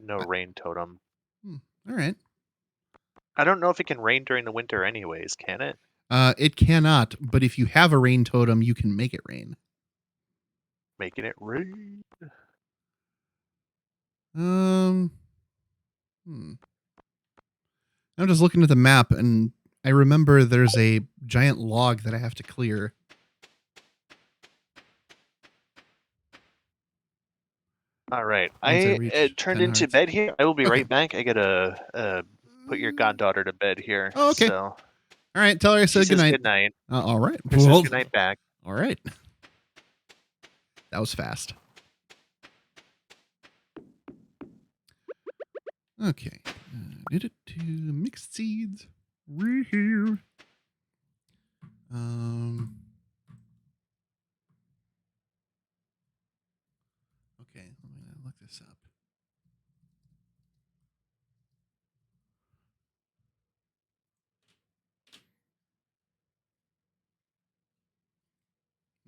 I, rain totem. all right. I don't know if it can rain during the winter anyways, can it? It cannot, but if you have a rain totem, you can make it rain. Making it rain. Um. Hmm. I'm just looking at the map, and I remember there's a giant log that I have to clear. All right, Once I I reach turned 10 into hearts. bed here. I will be Okay. right back. I gotta put your goddaughter to bed here. Oh, okay. So All right. Tell her I she said says goodnight. good night. All right. Or says Well, good night back. all right. That was fast. Okay. Did it to mixed seeds. Right here. Okay. Let me look this up.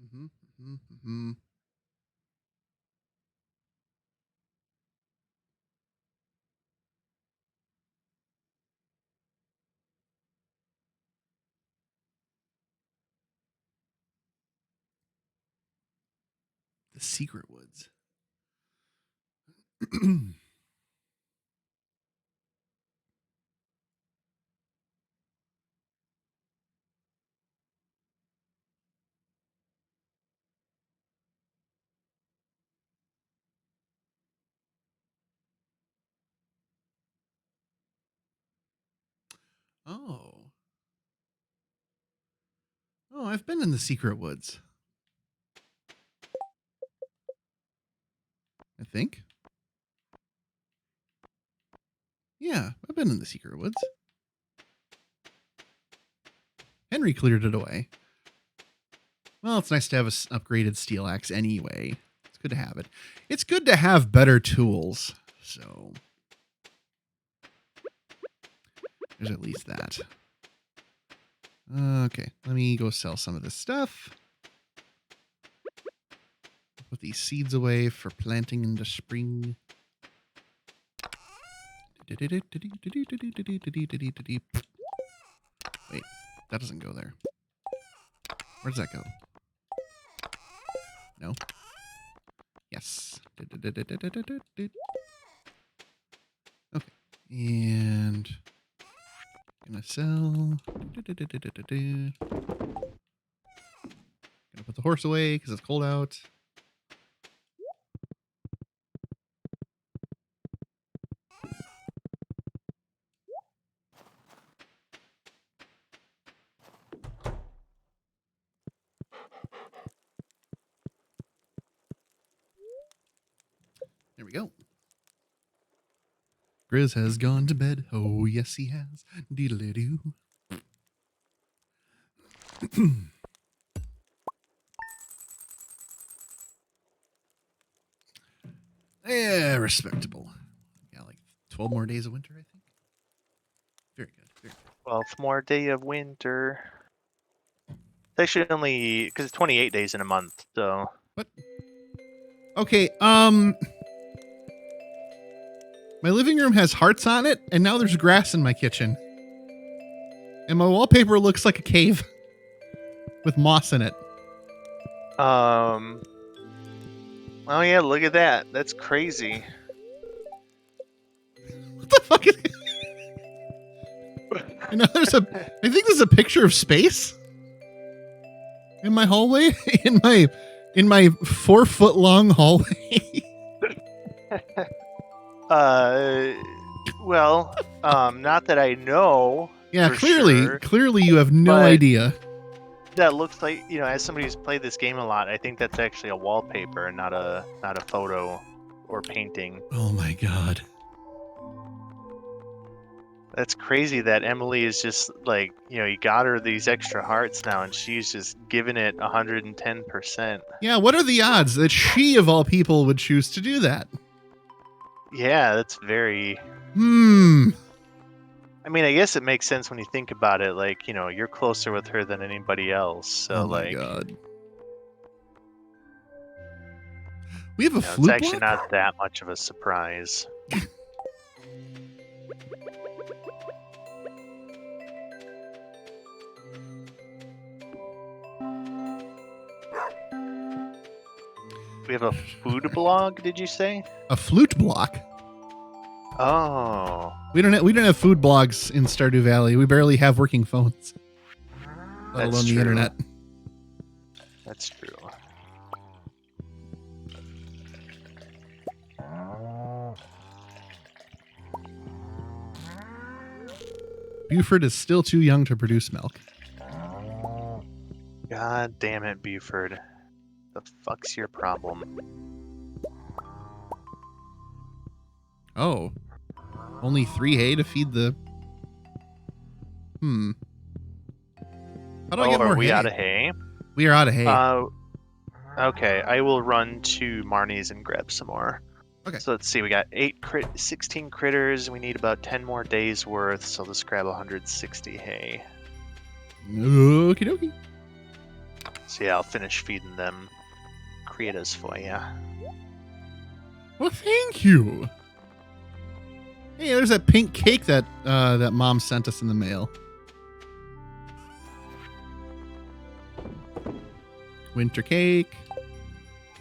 Mm-hmm, mm-hmm, mm-hmm. The Secret Woods. Oh. Oh, I've been in the secret woods. I think. Yeah, I've been in the secret woods. Henry cleared it away. Well, it's nice to have an upgraded steel axe anyway. It's good to have it. It's good to have better tools. So there's at least that. Okay, let me go sell some of this stuff. Put these seeds away for planting in the spring. Wait, that doesn't go there. Where does that go? No. Yes. Okay. And gonna sell. Gonna put the horse away because it's cold out. There we go. Grizz has gone to bed. Oh, yes, he has. Deedle-doo. Yeah, respectable. Yeah, like 12 more days of winter, I think. Very good. Very good. 12th more day of winter. It's actually only because it's 28 days in a month. So What? Okay, my living room has hearts on it, and now there's grass in my kitchen. And my wallpaper looks like a cave with moss in it. oh yeah, look at that. That's crazy. What the fuck is You know, I think there's a picture of space in my hallway, in my 4-foot long hallway. Well, not that I know. Yeah, for clearly sure, you have no but idea. that looks like, as somebody who's played this game a lot, I think that's actually a wallpaper and not a photo or painting. Oh my god. That's crazy that Emily is just like, you got her these extra hearts now and she's just giving it 110%. Yeah, what are the odds that she of all people would choose to do that? Yeah, that's very... I mean, I guess it makes sense when you think about it. Like, you're closer with her than anybody else. So, oh my like, god. We have a it's flute actually block? not that much of a surprise. We have a food blog, did you say? A flute block? Oh. We don't have food blogs in Stardew Valley. We barely have working phones. Let alone the internet. That's true. Buford is still too young to produce milk. God damn it, Buford. The fuck's your problem? Oh. Only 3 hay to feed the... How do I get more hay? Are we out of hay? We are out of hay. Okay, I will run to Marnie's and grab some more. Okay. So let's see, we got 16 critters. We need about 10 more days worth, so let's grab 160 hay. Okie dokie. So yeah, I'll finish feeding them critters for you. Well, thank you. Hey, there's that pink cake that that Mom sent us in the mail. Winter cake.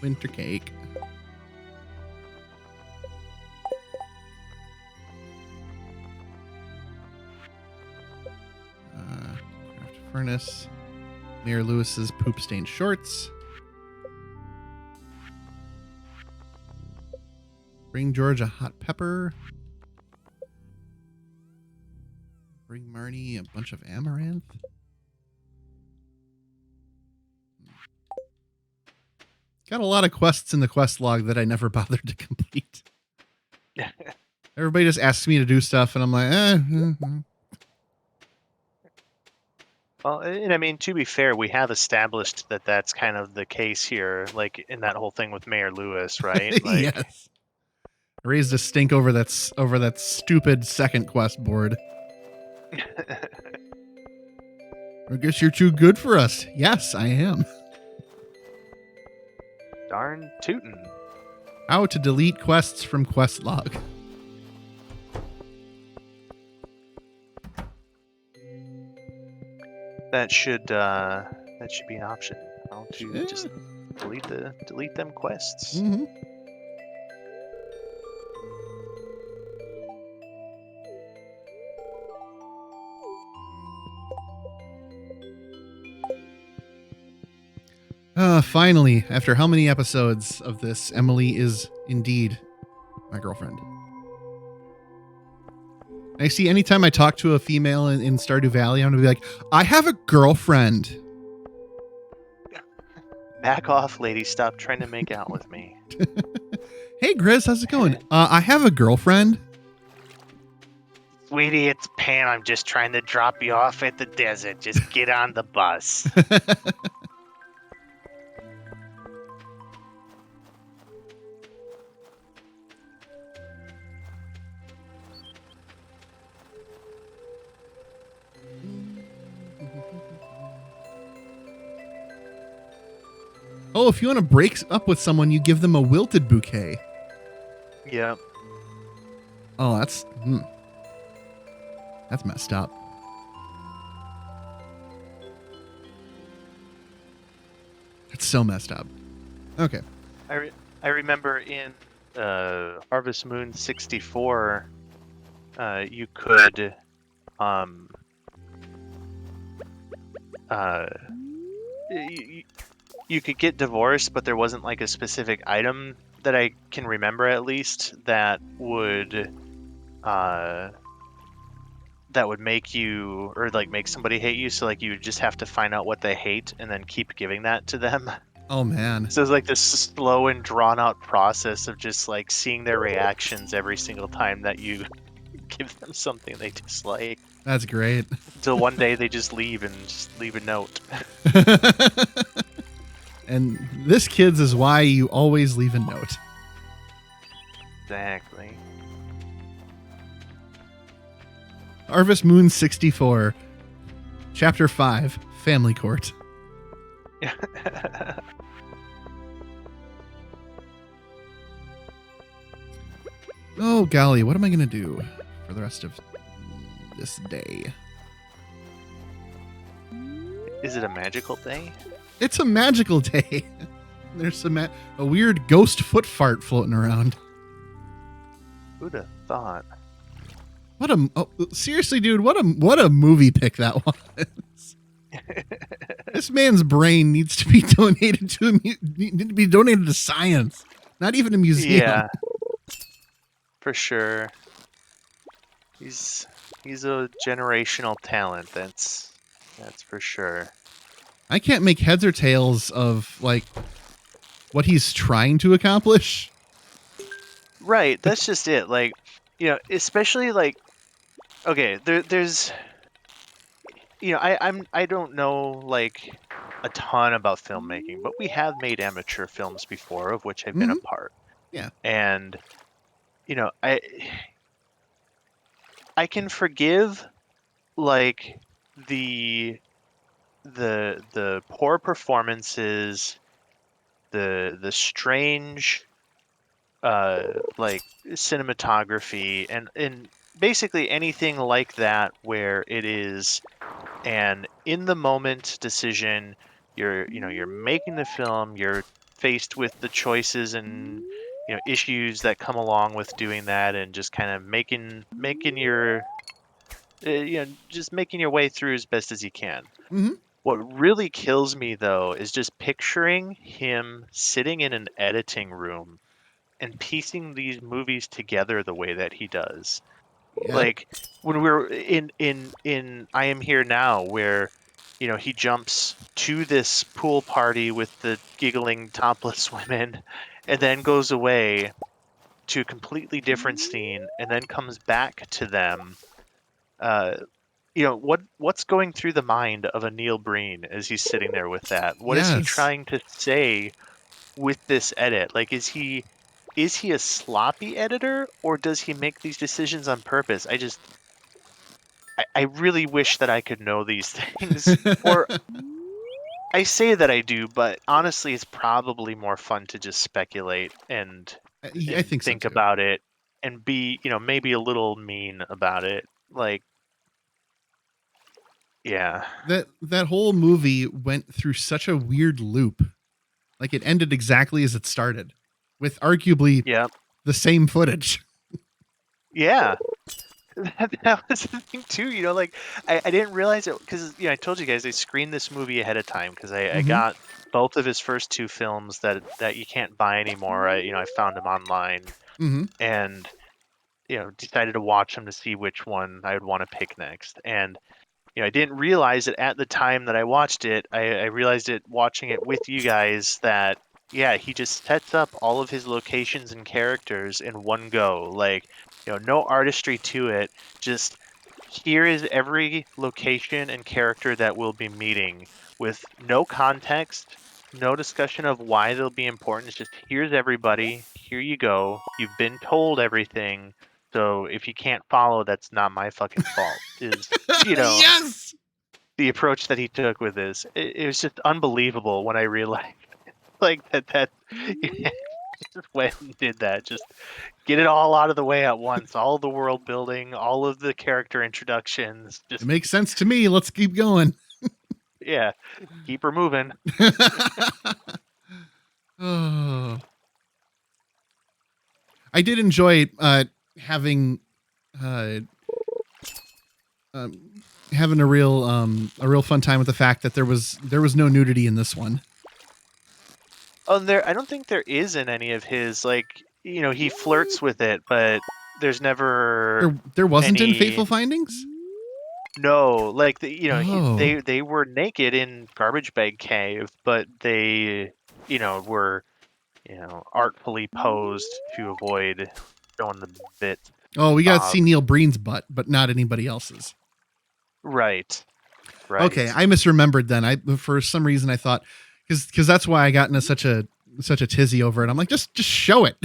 Winter cake. Craft furnace. Mayor Lewis's poop-stained shorts. Bring George a hot pepper. Bring Marnie a bunch of amaranth. Got a lot of quests in the quest log that I never bothered to complete. Everybody just asks me to do stuff, and I'm like, Well, and I mean, to be fair, we have established that that's kind of the case here, like in that whole thing with Mayor Lewis, right? Like, yes. I raised a stink over that stupid second quest board. I guess you're too good for us. Yes, I am. darn tootin'. How to delete quests from quest log. That should be an option. How to just delete them quests. Mm-hmm. Finally, after how many episodes of this, Emily is indeed my girlfriend. I see anytime I talk to a female in Stardew Valley, I'm going to be like, I have a girlfriend. Back off, lady. Stop trying to make out with me. Hey, Grizz, how's it going? I have a girlfriend. Sweetie, it's Pan. I'm just trying to drop you off at the desert. Just get on the bus. Oh, if you want to break up with someone, you give them a wilted bouquet. Yeah. Oh, that's messed up. It's so messed up. Okay. I remember in Harvest Moon 64, you could you could get divorced, but there wasn't like a specific item that I can remember at least that would make you, or like make somebody hate you. So like you would just have to find out what they hate and then keep giving that to them. Oh, man. So it's like this slow and drawn out process of just like seeing their reactions every single time that you give them something they dislike. That's great. Until one day they just leave and just leave a note. And this, kids, is why you always leave a note. Exactly. Harvest Moon 64, Chapter 5, Family Court. Oh, golly, what am I going to do for the rest of this day? Is it a magical day? It's a magical day. There's a weird ghost foot fart floating around. Who'd have thought? Seriously, dude, what a movie pick that was. This man's brain needs to be donated to science, not even a museum. Yeah, for sure. He's a generational talent. That's for sure. I can't make heads or tails of like what he's trying to accomplish. Right, that's just it. Like, especially like, okay, there's, I don't know like a ton about filmmaking, but we have made amateur films before, of which I've been a part. Yeah. And I can forgive like the poor performances, the strange like cinematography, and basically anything like that where it is an in the moment decision. You're making the film, you're faced with the choices and issues that come along with doing that, and just kind of making your just making your way through as best as you can. Mm-hmm. What really kills me though is just picturing him sitting in an editing room and piecing these movies together the way that he does. Yeah. Like when we were in I Am Here Now, where he jumps to this pool party with the giggling topless women, and then goes away to a completely different scene, and then comes back to them. Uh, what's going through the mind of a Neil Breen as he's sitting there with that? What is he Yes. trying to say with this edit? Like, is he a sloppy editor, or does he make these decisions on purpose? I really wish that I could know these things. Or I say that I do, but honestly, it's probably more fun to just speculate and I think so think too. about it and be, maybe a little mean about it. Like, yeah. That whole movie went through such a weird loop. Like it ended exactly as it started, with arguably Yeah. the same footage. Yeah. That was the thing too, like I didn't realize it because I told you guys I screened this movie ahead of time because I Mm-hmm. got both of his first two films that you can't buy anymore. I found them online Mm-hmm. and decided to watch them to see which one I would want to pick next. And I didn't realize it at the time that I watched it. I realized it watching it with you guys that, yeah, he just sets up all of his locations and characters in one go. Like, no artistry to it. Just here is every location and character that we'll be meeting with no context, no discussion of why they'll be important. It's just here's everybody. Here you go. You've been told everything. So if you can't follow, that's not my fucking fault. Is Yes. the approach that he took with this. It was just unbelievable when I realized like that just went and did that. Just get it all out of the way at once. All the world building, all of the character introductions. It Just makes sense to me. Let's keep going. yeah, keep her moving. Oh, I did enjoy having uh, um, having a real fun time with the fact that there was no nudity in this one. Oh, and I don't think there is in any of his like he flirts with it, but there's never There wasn't in any. Fateful Findings. No, like Oh, they were naked in Garbage Bag Cave, but they were artfully posed to avoid showing the bit oh, we got to see bob. Neil Breen's butt, but not anybody else's. Right, Okay, right. I misremembered then. I for some reason I thought because that's why I got into such a tizzy over it. I'm like just show it,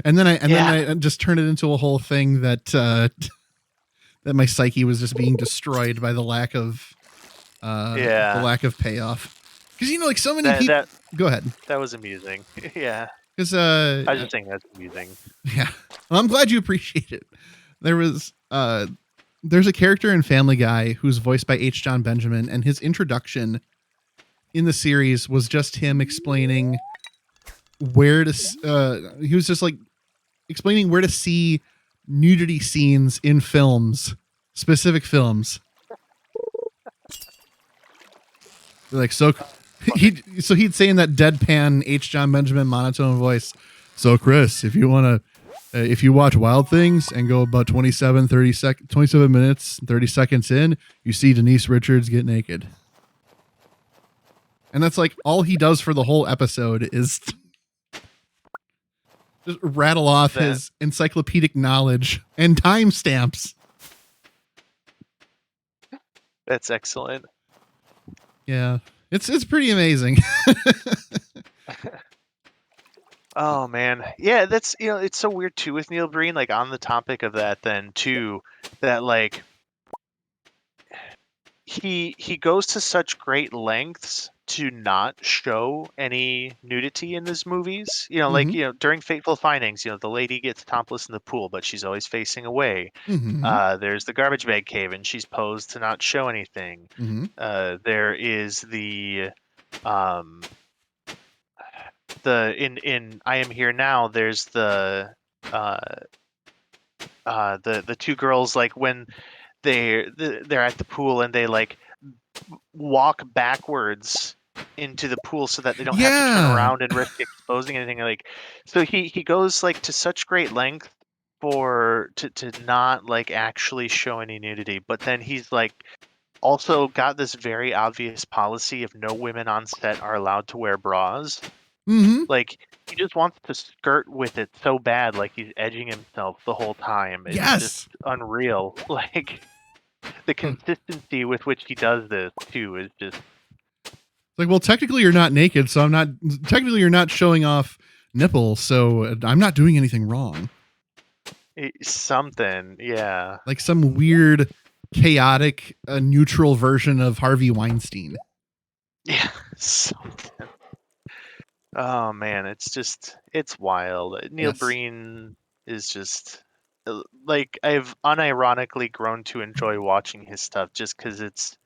and then Yeah, I just turned it into a whole thing that that my psyche was just being destroyed by the yeah. lack of payoff. Because like so many That people. that Go ahead. that was amusing. Yeah, Because I was just saying that's amusing. yeah, well, I'm glad you appreciate it. There's a character in Family Guy who's voiced by H. John Benjamin, and his introduction in the series was just him explaining where to. He was just like explaining where to see nudity scenes in films, specific films. Like so, he'd say in that deadpan H. John Benjamin monotone voice. So Chris, if you watch Wild Things and go about 27 minutes 30 seconds in, you see Denise Richards get naked. And that's like all he does for the whole episode is just rattle off That his encyclopedic knowledge and timestamps. that's excellent. Yeah. It's pretty amazing. Oh man, yeah. That's it's so weird too with Neil Breen. Like on the topic of that, then too, that like he goes to such great lengths to not show any nudity in his movies. Like Mm-hmm. during Fateful Findings, the lady gets topless in the pool, but she's always facing away. Mm-hmm. There's the garbage bag cave, and she's posed to not show anything. Mm-hmm. There is um in I Am Here Now. There's uh the two girls, like when they're at the pool and they like walk backwards into the pool so that they don't have to turn Yeah. around and risk exposing anything. Like, so he goes like to such great length to not like actually show any nudity, but then he's like also got this very obvious policy of no women on set are allowed to wear bras. Mm-hmm. Like he just wants to skirt with it so bad, like he's edging himself the whole time. It's just Yes. unreal. Like the consistency with which he does this too is just Like, well, technically you're not naked, so I'm not. Technically, you're not showing off nipples, so I'm not doing anything wrong. something. Yeah. Like some weird, chaotic, neutral version of Harvey Weinstein. Yeah. Something. Oh man, it's wild. Neil Yes. Breen is just like I've unironically grown to enjoy watching his stuff just because it's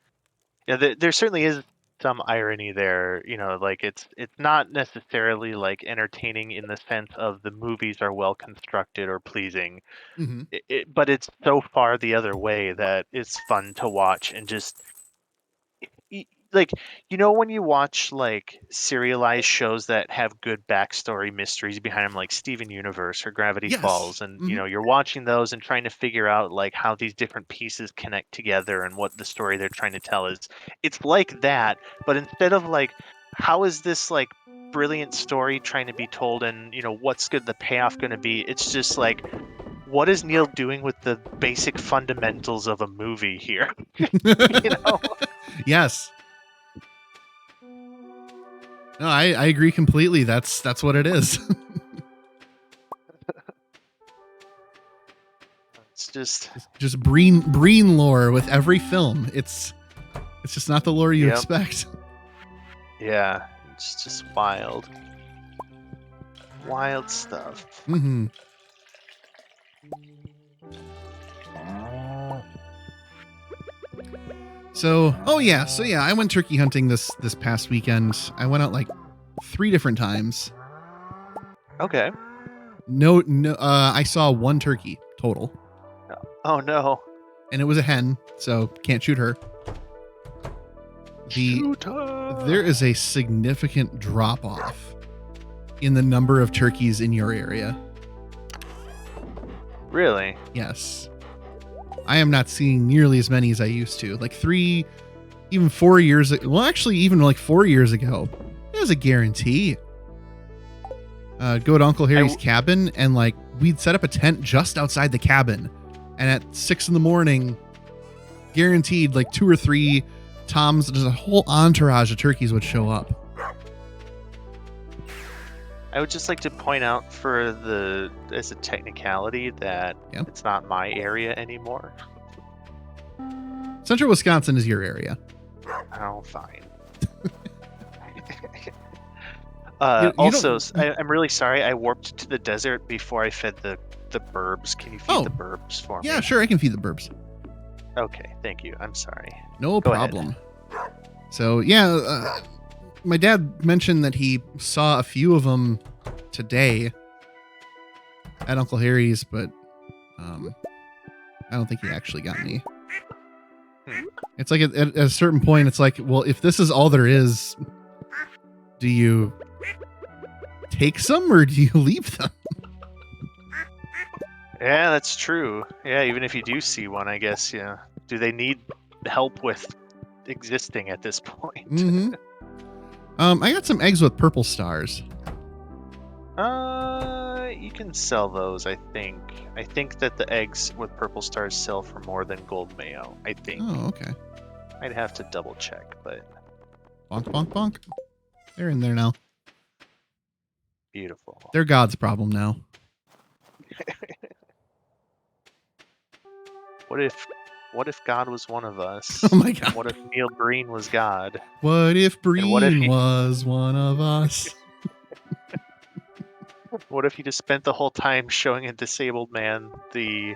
yeah, there certainly is some irony there, like it's not necessarily like entertaining in the sense of the movies are well constructed or pleasing, Mm-hmm. but it's so far the other way that it's fun to watch and just like when you watch like serialized shows that have good backstory mysteries behind them like Steven Universe or Gravity Yes. Falls, and Mm-hmm. you're watching those and trying to figure out like how these different pieces connect together and what the story they're trying to tell is. It's like that, but instead of like how is this like brilliant story trying to be told, and what's good the payoff going to be, it's just like what is Neil doing with the basic fundamentals of a movie here? you know Yes. No, I agree completely. That's what it is. it's just Just Breen lore with every film. It's just not the lore you Yep. expect. Yeah, it's just wild. Wild stuff. Mm-hmm. So I went turkey hunting this past weekend. I went out like 3 different times. Okay. No, I saw 1 turkey total, Oh no. and it was a hen, so can't shoot her. Shoot her. There is a significant drop off in the number of turkeys in your area. Really? Yes. I am not seeing nearly as many as I used to. Like 3, even 4 years ago. Well, actually, even like 4 years ago, it was a guarantee. Go to Uncle Harry's cabin, and like we'd set up a tent just outside the cabin. And at 6 a.m, guaranteed like 2 or 3 toms, just a whole entourage of turkeys would show up. I would just like to point out as a technicality that Yep. it's not my area anymore. Central Wisconsin is your area. Oh, fine. You also, don't- I'm really sorry I warped to the desert before I fed the burbs. Can you feed the burbs for me? Yeah, sure, I can feed the burbs. Okay, thank you. I'm sorry. No Go problem. So yeah, my dad mentioned that he saw a few of them today at Uncle Harry's, but I don't think he actually got any. It's like at a certain point, it's like, well, if this is all there is, do you take some or do you leave them? Yeah, that's true. Yeah, even if you do see one, I guess, yeah. Do they need help with existing at this point? Mm-hmm. I got some eggs with purple stars. You can sell those, I think. I think that the eggs with purple stars sell for more than gold mayo, I think. Oh, okay. I'd have to double check, but Bonk, bonk, bonk. They're in there now. beautiful. They're God's problem now. What if God was one of us? Oh my God. What if Neil Breen was God? What if Breen what if he- was one of us? What if he just spent the whole time showing a disabled man the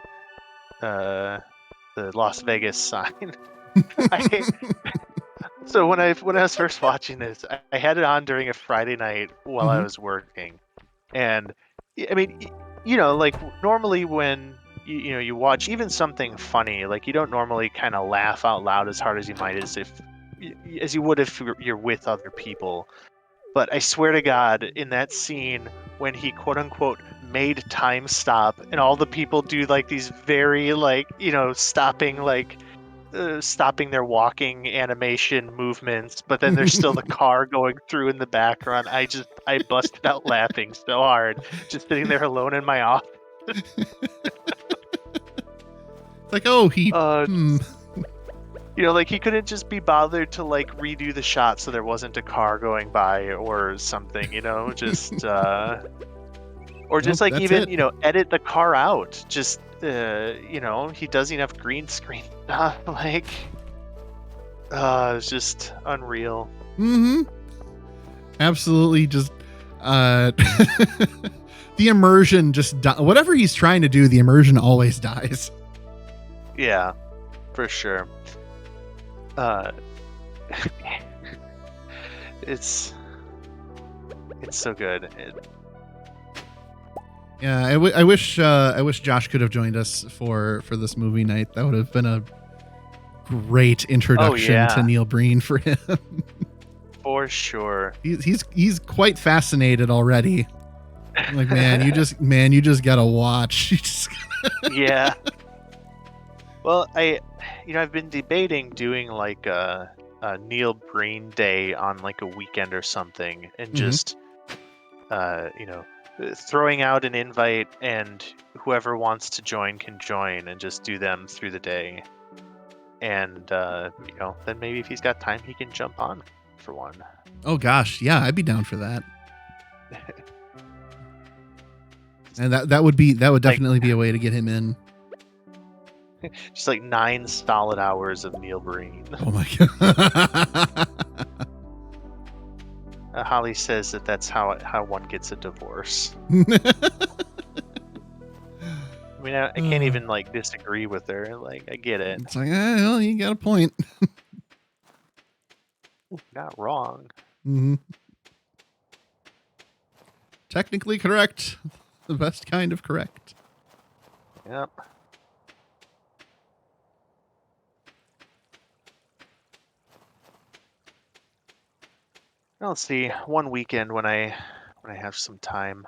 Las Vegas sign? So when I was first watching this, I had it on during a Friday night while I was working, and I mean, like normally when you watch even something funny, like you don't normally kind of laugh out loud as hard as you might as you would if you're with other people. But I swear to God, in that scene when he quote unquote made time stop, and all the people do like these very like stopping stopping their walking animation movements, but then there's still the car going through in the background. I busted out laughing so hard, just sitting there alone in my office. It's like, oh, he. Like he couldn't just be bothered to like redo the shot so there wasn't a car going by or something, just or just Nope, like that's even it. edit the car out. Just he does enough green screen stuff. Like, it's just unreal. Mm-hmm. Absolutely, just the immersion just whatever he's trying to do, the immersion always dies. Yeah, for sure. It's so good. Yeah, I wish Josh could have joined us for this movie night. That would have been a great introduction to Neil Breen for him. For sure. He's quite fascinated already. I'm like, man, you just gotta watch. Yeah. Well, I've been debating doing like a Neil Breen day on like a weekend or something, and just throwing out an invite, and whoever wants to join can join, and just do them through the day. And then maybe if he's got time, he can jump on for one. Oh gosh, yeah, I'd be down for that. And that would definitely be a way to get him in. Just like 9 solid hours of Neil Breen. Oh my god. Holly says that's how one gets a divorce. I mean, I can't even like disagree with her. Like, I get it. It's like, well, you got a point. Not wrong. Mm-hmm. Technically correct. The best kind of correct. Yep. Let's see. One weekend when I have some time.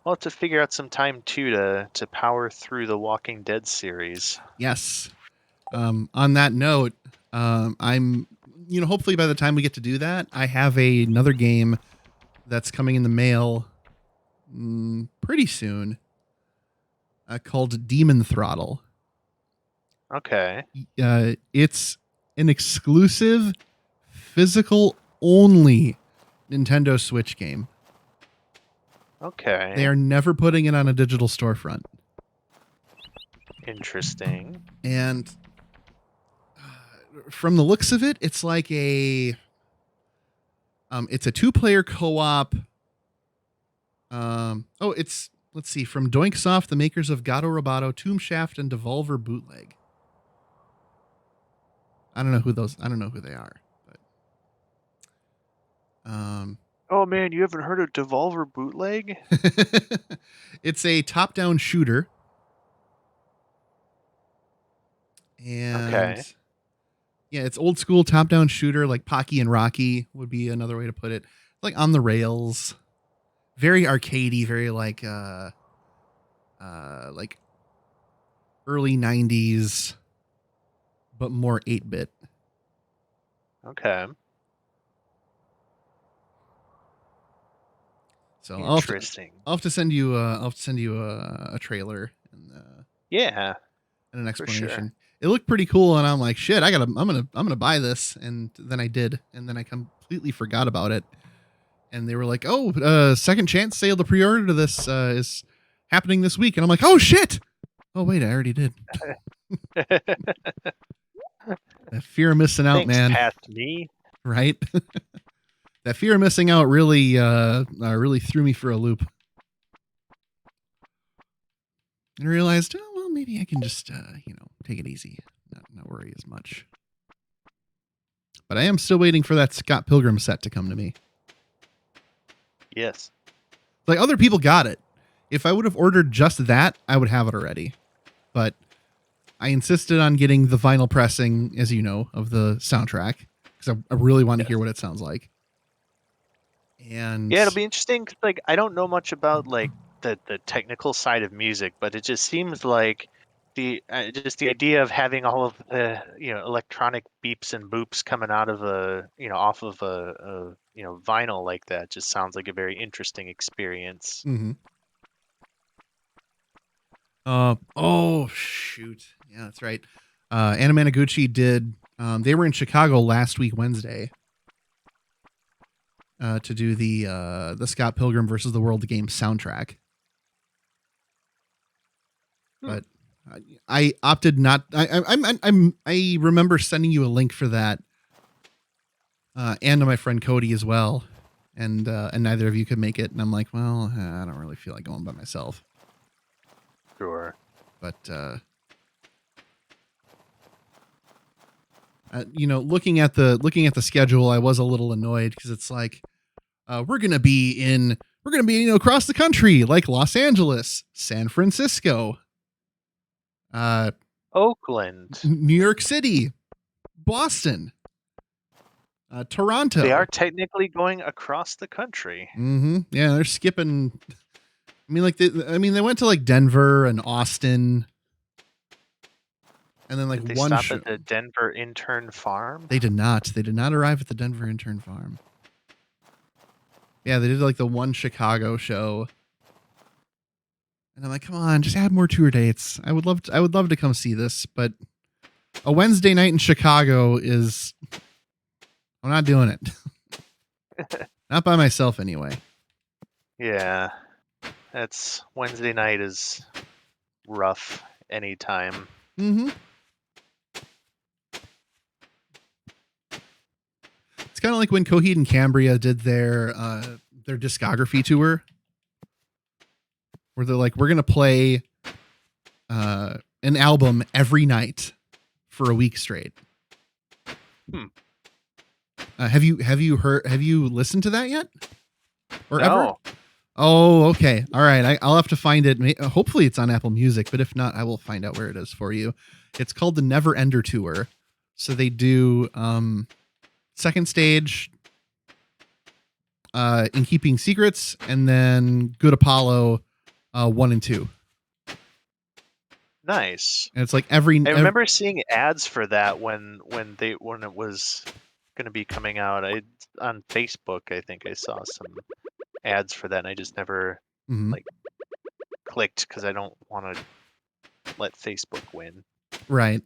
I'll have to figure out some time too to power through the Walking Dead series. Yes. On that note, I'm hopefully by the time we get to do that, I have another game that's coming in the mail pretty soon called Demon Throttle. Okay. It's an exclusive physical only Nintendo Switch game. Okay. They are never putting it on a digital storefront. Interesting. And from the looks of it, it's like it's a 2-player co-op. Let's see, from Doinksoft, the makers of Gato Roboto, Tomb Shaft, and Devolver Bootleg. I don't know who they are, but oh man, you haven't heard of Devolver Bootleg? It's a top-down shooter. And okay. Yeah, it's old school top-down shooter, like Pocky and Rocky would be another way to put it. Like on the rails. Very arcadey, very like early 90s, but more 8-bit. Okay. So interesting. I'll have to send you a trailer and and an explanation. Sure. It looked pretty cool, and I'm like, shit, I'm gonna buy this, and then I did, and then I completely forgot about it. And they were like, oh, second chance sale to pre-order to this is happening this week. And I'm like, oh, shit. Oh, wait, I already did. That fear of missing out, man. Past me. Right? That fear of missing out really threw me for a loop. And I realized, oh, well, maybe I can just, take it easy. Not worry as much. But I am still waiting for that Scott Pilgrim set to come to me. Yes. Like, other people got it. If I would have ordered just that, I would have it already. But I insisted on getting the vinyl pressing, as you know, of the soundtrack, because I really want to hear what it sounds like. And Yeah, it'll be interesting 'cause, like, I don't know much about, like, the technical side of music, but it just seems like just the idea of having all of the, electronic beeps and boops coming out of off of a vinyl like that just sounds like a very interesting experience. mhm. Oh shoot. Yeah, that's right. Anna Managuchi did they were in Chicago last week Wednesday to do the Scott Pilgrim versus the World game soundtrack. Hmm. But I opted not I remember sending you a link for that and to my friend Cody as well. And neither of you could make it and I'm like, well, I don't really feel like going by myself. Sure. But looking at the schedule, I was a little annoyed because it's like we're gonna be across the country, like Los Angeles, San Francisco, uh, Oakland. New York City, Boston, They are Toronto. technically going across the country. Mm-hmm. Yeah, they're skipping. They went to like Denver and Austin, and then like Did they one stop show. at the Denver Intern Farm? They did not. They did not arrive at the Denver Intern Farm. Yeah, they did like the one Chicago show. And I'm like, come on, just add more tour dates. I would love to come see this, but a Wednesday night in Chicago is I'm not doing it. Not by myself anyway. Yeah. That's Wednesday night is rough anytime. Mm-hmm. It's kind of like when Coheed and Cambria did their discography tour, where they're like, we're gonna play an album every night for a week straight. Hmm. Have you listened to that yet? Or ever? No. Oh, okay. All right. I'll have to find it. Hopefully it's on Apple Music, but if not, I will find out where it is for you. It's called the Never Ender Tour. So they do second stage, In Keeping Secrets, and then Good Apollo 1 and 2. Nice. And it's like I remember seeing ads for that when it was going to be coming out. On Facebook, I think I saw some ads for that, and I just never Mhm. like clicked because I don't want to let Facebook win. Right.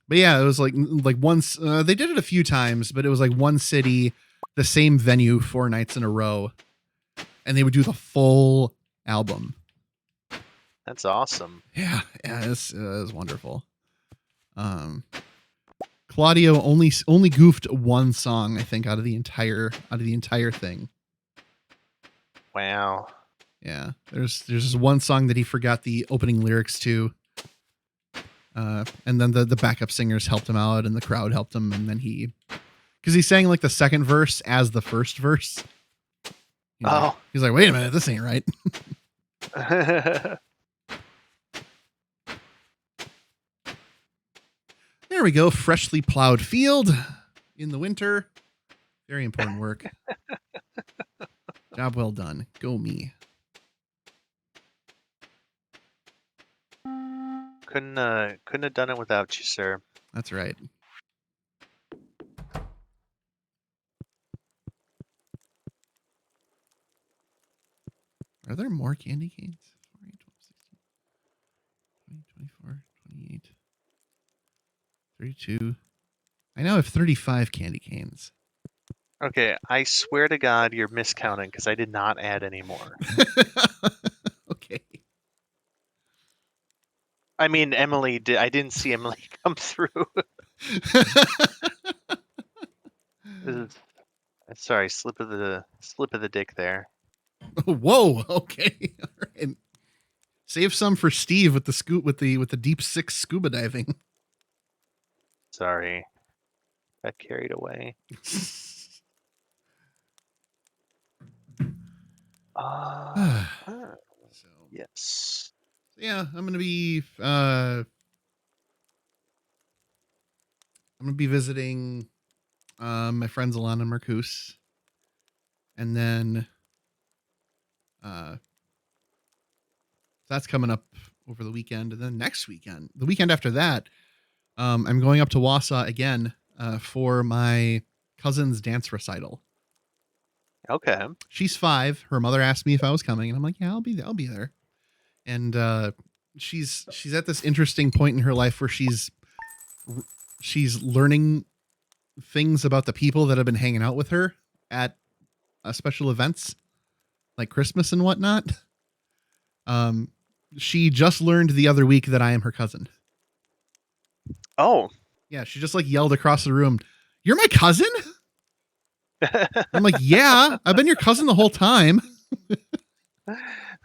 But yeah, it was like once they did it a few times, but it was like one city, the same venue 4 nights in a row, and they would do the full album. That's awesome. Yeah, it was wonderful. Claudio only goofed one song, I think, out of the entire thing. Wow. Yeah, there's just one song that he forgot the opening lyrics to, and then the backup singers helped him out, and the crowd helped him, and then because he sang like the second verse as the first verse. He's like, wait a minute, this ain't right. There we go. Freshly plowed field in the winter. Very important work. Job well done. Go me. Couldn't have done it without you, sir. That's right. Are there more candy canes? 4, 8, 12, 16, 20, 24, 28, 32. I now have 35 candy canes. Okay, I swear to God, you're miscounting because I did not add any more. Okay. I mean, Emily did. I didn't see Emily come through. Sorry, slip of the dick there. Whoa. Okay. All right. Save some for Steve with the deep six scuba diving. Sorry, got carried away. So Yes. yeah, I'm gonna be visiting My friends Alana and Marcus. And then that's coming up over the weekend. And then next weekend, the weekend after that, I'm going up to Wausau again for my cousin's dance recital. Okay. She's 5. Her mother asked me if I was coming, and I'm like, yeah, I'll be there. I'll be there. And she's at this interesting point in her life where she's learning things about the people that have been hanging out with her at special events like Christmas and whatnot. She just learned the other week that I am her cousin. Oh. Yeah, she just like yelled across the room, "You're my cousin?" I'm like, "Yeah, I've been your cousin the whole time."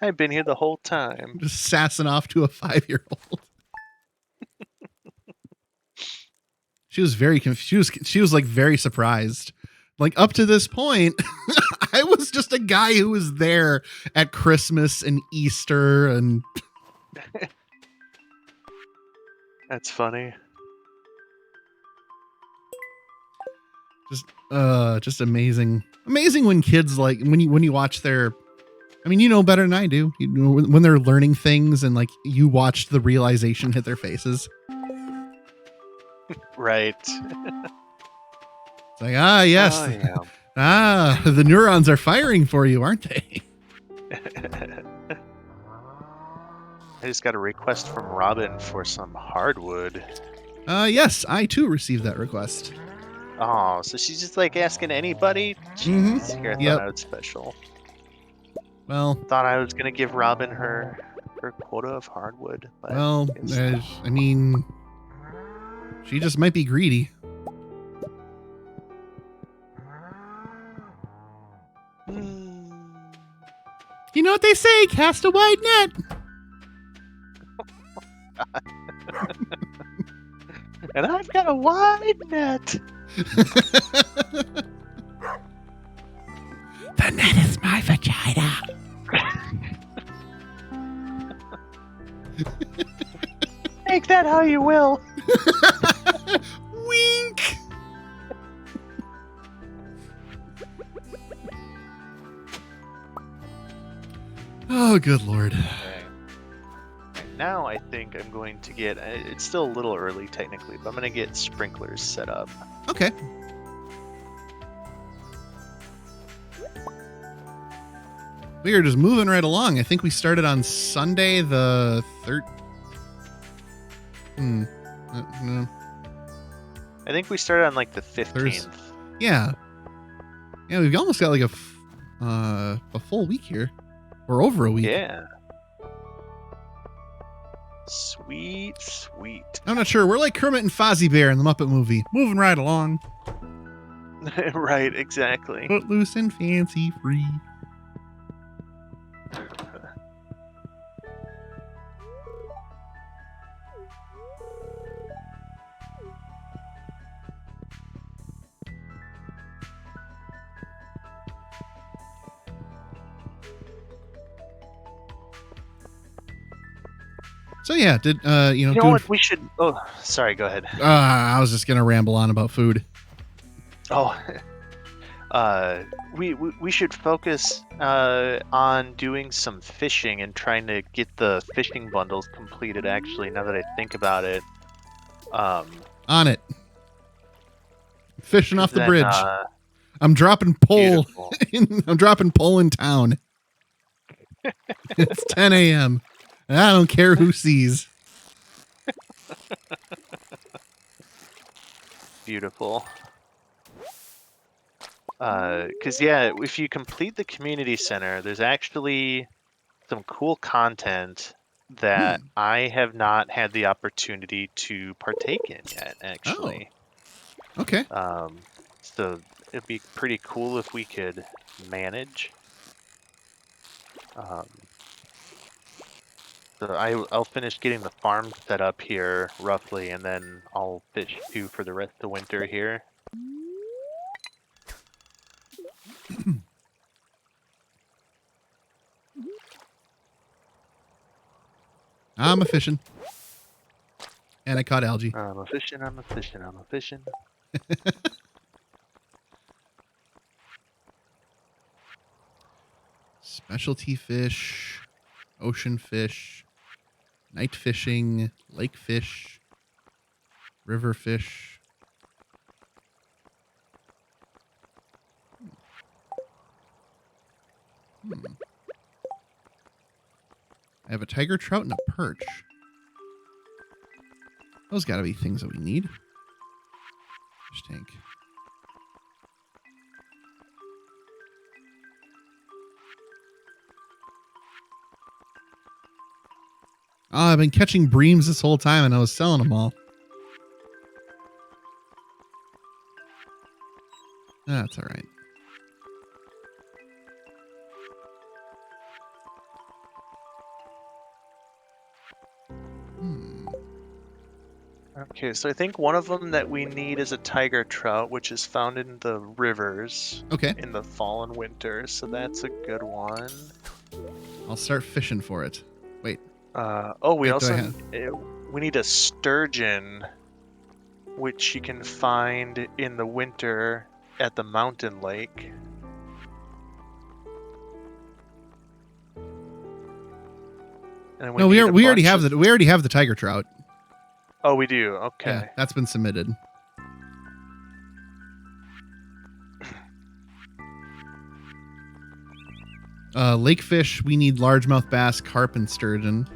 I've been here the whole time. Just sassing off to a 5-year-old. She was very confused. She was like very surprised. Like up to this point, I was just a guy who was there at Christmas and Easter and That's funny. Just amazing. Amazing when kids like when you watch their, I mean, you know better than I do. You know when they're learning things and like you watched the realization hit their faces. Right. It's like, yes. Oh, yeah. The neurons are firing for you, aren't they? I just got a request from Robin for some hardwood. Yes, I too received that request. Oh, so she's just like asking anybody? Jeez, here, I thought I was special. Well, thought I was gonna give Robin her quota of hardwood. But well, I mean, she just might be greedy. You know what they say, cast a wide net. And I've got a wide net. The net is my vagina. Make that how you will. Wink. Oh, good Lord. Now I think I'm going to get, it's still a little early technically, but I'm going to get sprinklers set up. Okay. We are just moving right along. I think we started on Sunday the 3rd. No. I think we started on like the 15th. Yeah. Yeah, we've almost got like a full week here. Or over a week. Yeah. Sweet, sweet. I'm not sure. We're like Kermit and Fozzie Bear in the Muppet movie. Moving right along. Right, exactly. Footloose and fancy free. So yeah, did you know what we should? Oh, sorry. Go ahead. I was just gonna ramble on about food. Oh, we should focus on doing some fishing and trying to get the fishing bundles completed. Actually, now that I think about it, on it. Fishing off the bridge. I'm dropping pole. I'm dropping pole in town. It's 10 a.m. and I don't care who sees. Beautiful. Because yeah, if you complete the community center, there's actually some cool content that I have not had the opportunity to partake in yet. Actually. Oh. Okay. So it'd be pretty cool if we could manage. So I'll finish getting the farm set up here roughly, and then I'll fish too for the rest of the winter here. I'm a fishing. And I caught algae. I'm a fishing. Specialty fish, ocean fish, night fishing, lake fish, river fish. I have a tiger trout and a perch. Those got to be things that we need. Fish tank. Oh, I've been catching breams this whole time and I was selling them all. That's all right. Okay, so I think one of them that we need is a tiger trout, which is found in the rivers. Okay. In the fall and winter, so that's a good one. I'll start fishing for it. Wait. We also we need a sturgeon, which you can find in the winter at the mountain lake. And No, we already have the tiger trout. Oh, we do. Okay. Yeah, that's been submitted. Lake fish, we need largemouth bass, carp, and sturgeon.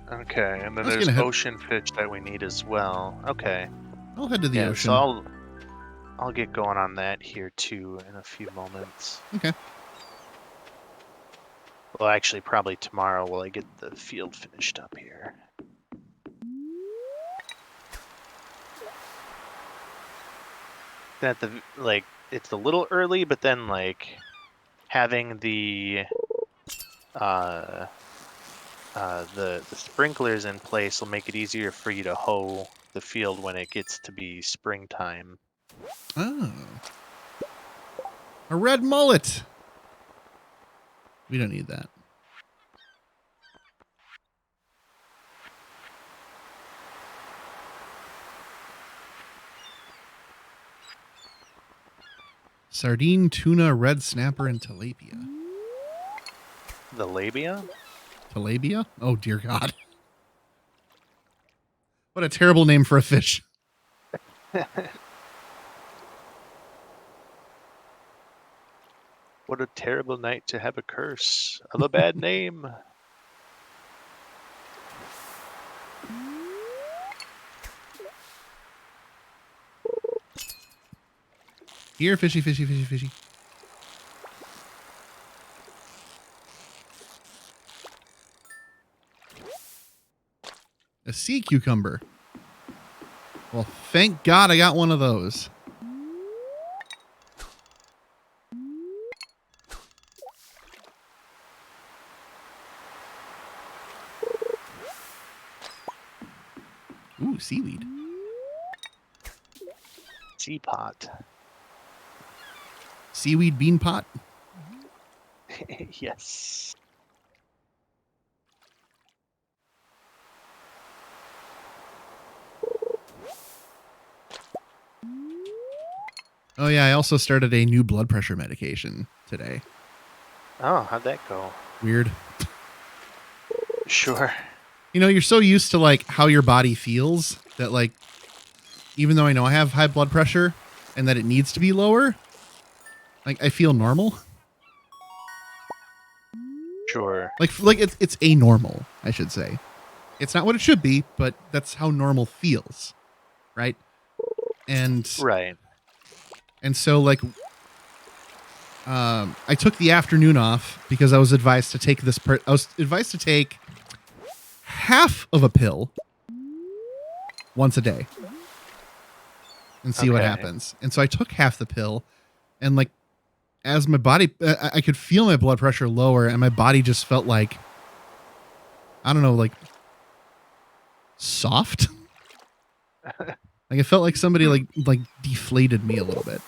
Okay, and then there's ocean fish that we need as well. Okay. I'll head to the ocean. So I'll get going on that here too in a few moments. Okay. Well, actually, probably tomorrow while I get the field finished up here. It's a little early, but then having the sprinklers in place will make it easier for you to hoe the field when it gets to be springtime. Oh. A red mullet. We don't need that. Sardine, tuna, red snapper, and tilapia. The labia? Tilapia? Oh, dear God. What a terrible name for a fish. What a terrible night to have a curse of a bad name. Here, fishy, fishy, fishy, fishy. A sea cucumber. Well, thank God I got one of those. Ooh, seaweed. Teapot. Seaweed bean pot? Yes. Oh, yeah, I also started a new blood pressure medication today. Oh, how'd that go? Weird. Sure. You know, you're so used to how your body feels that even though I know I have high blood pressure and that it needs to be lower, I feel normal. Sure. It's a normal, I should say. It's not what it should be, but that's how normal feels, right? Right. And so I took the afternoon off because I was advised to take half of a pill once a day and see what happens. And so I took half the pill, and as my body, I could feel my blood pressure lower, and my body just felt I don't know, soft. It felt like somebody deflated me a little bit.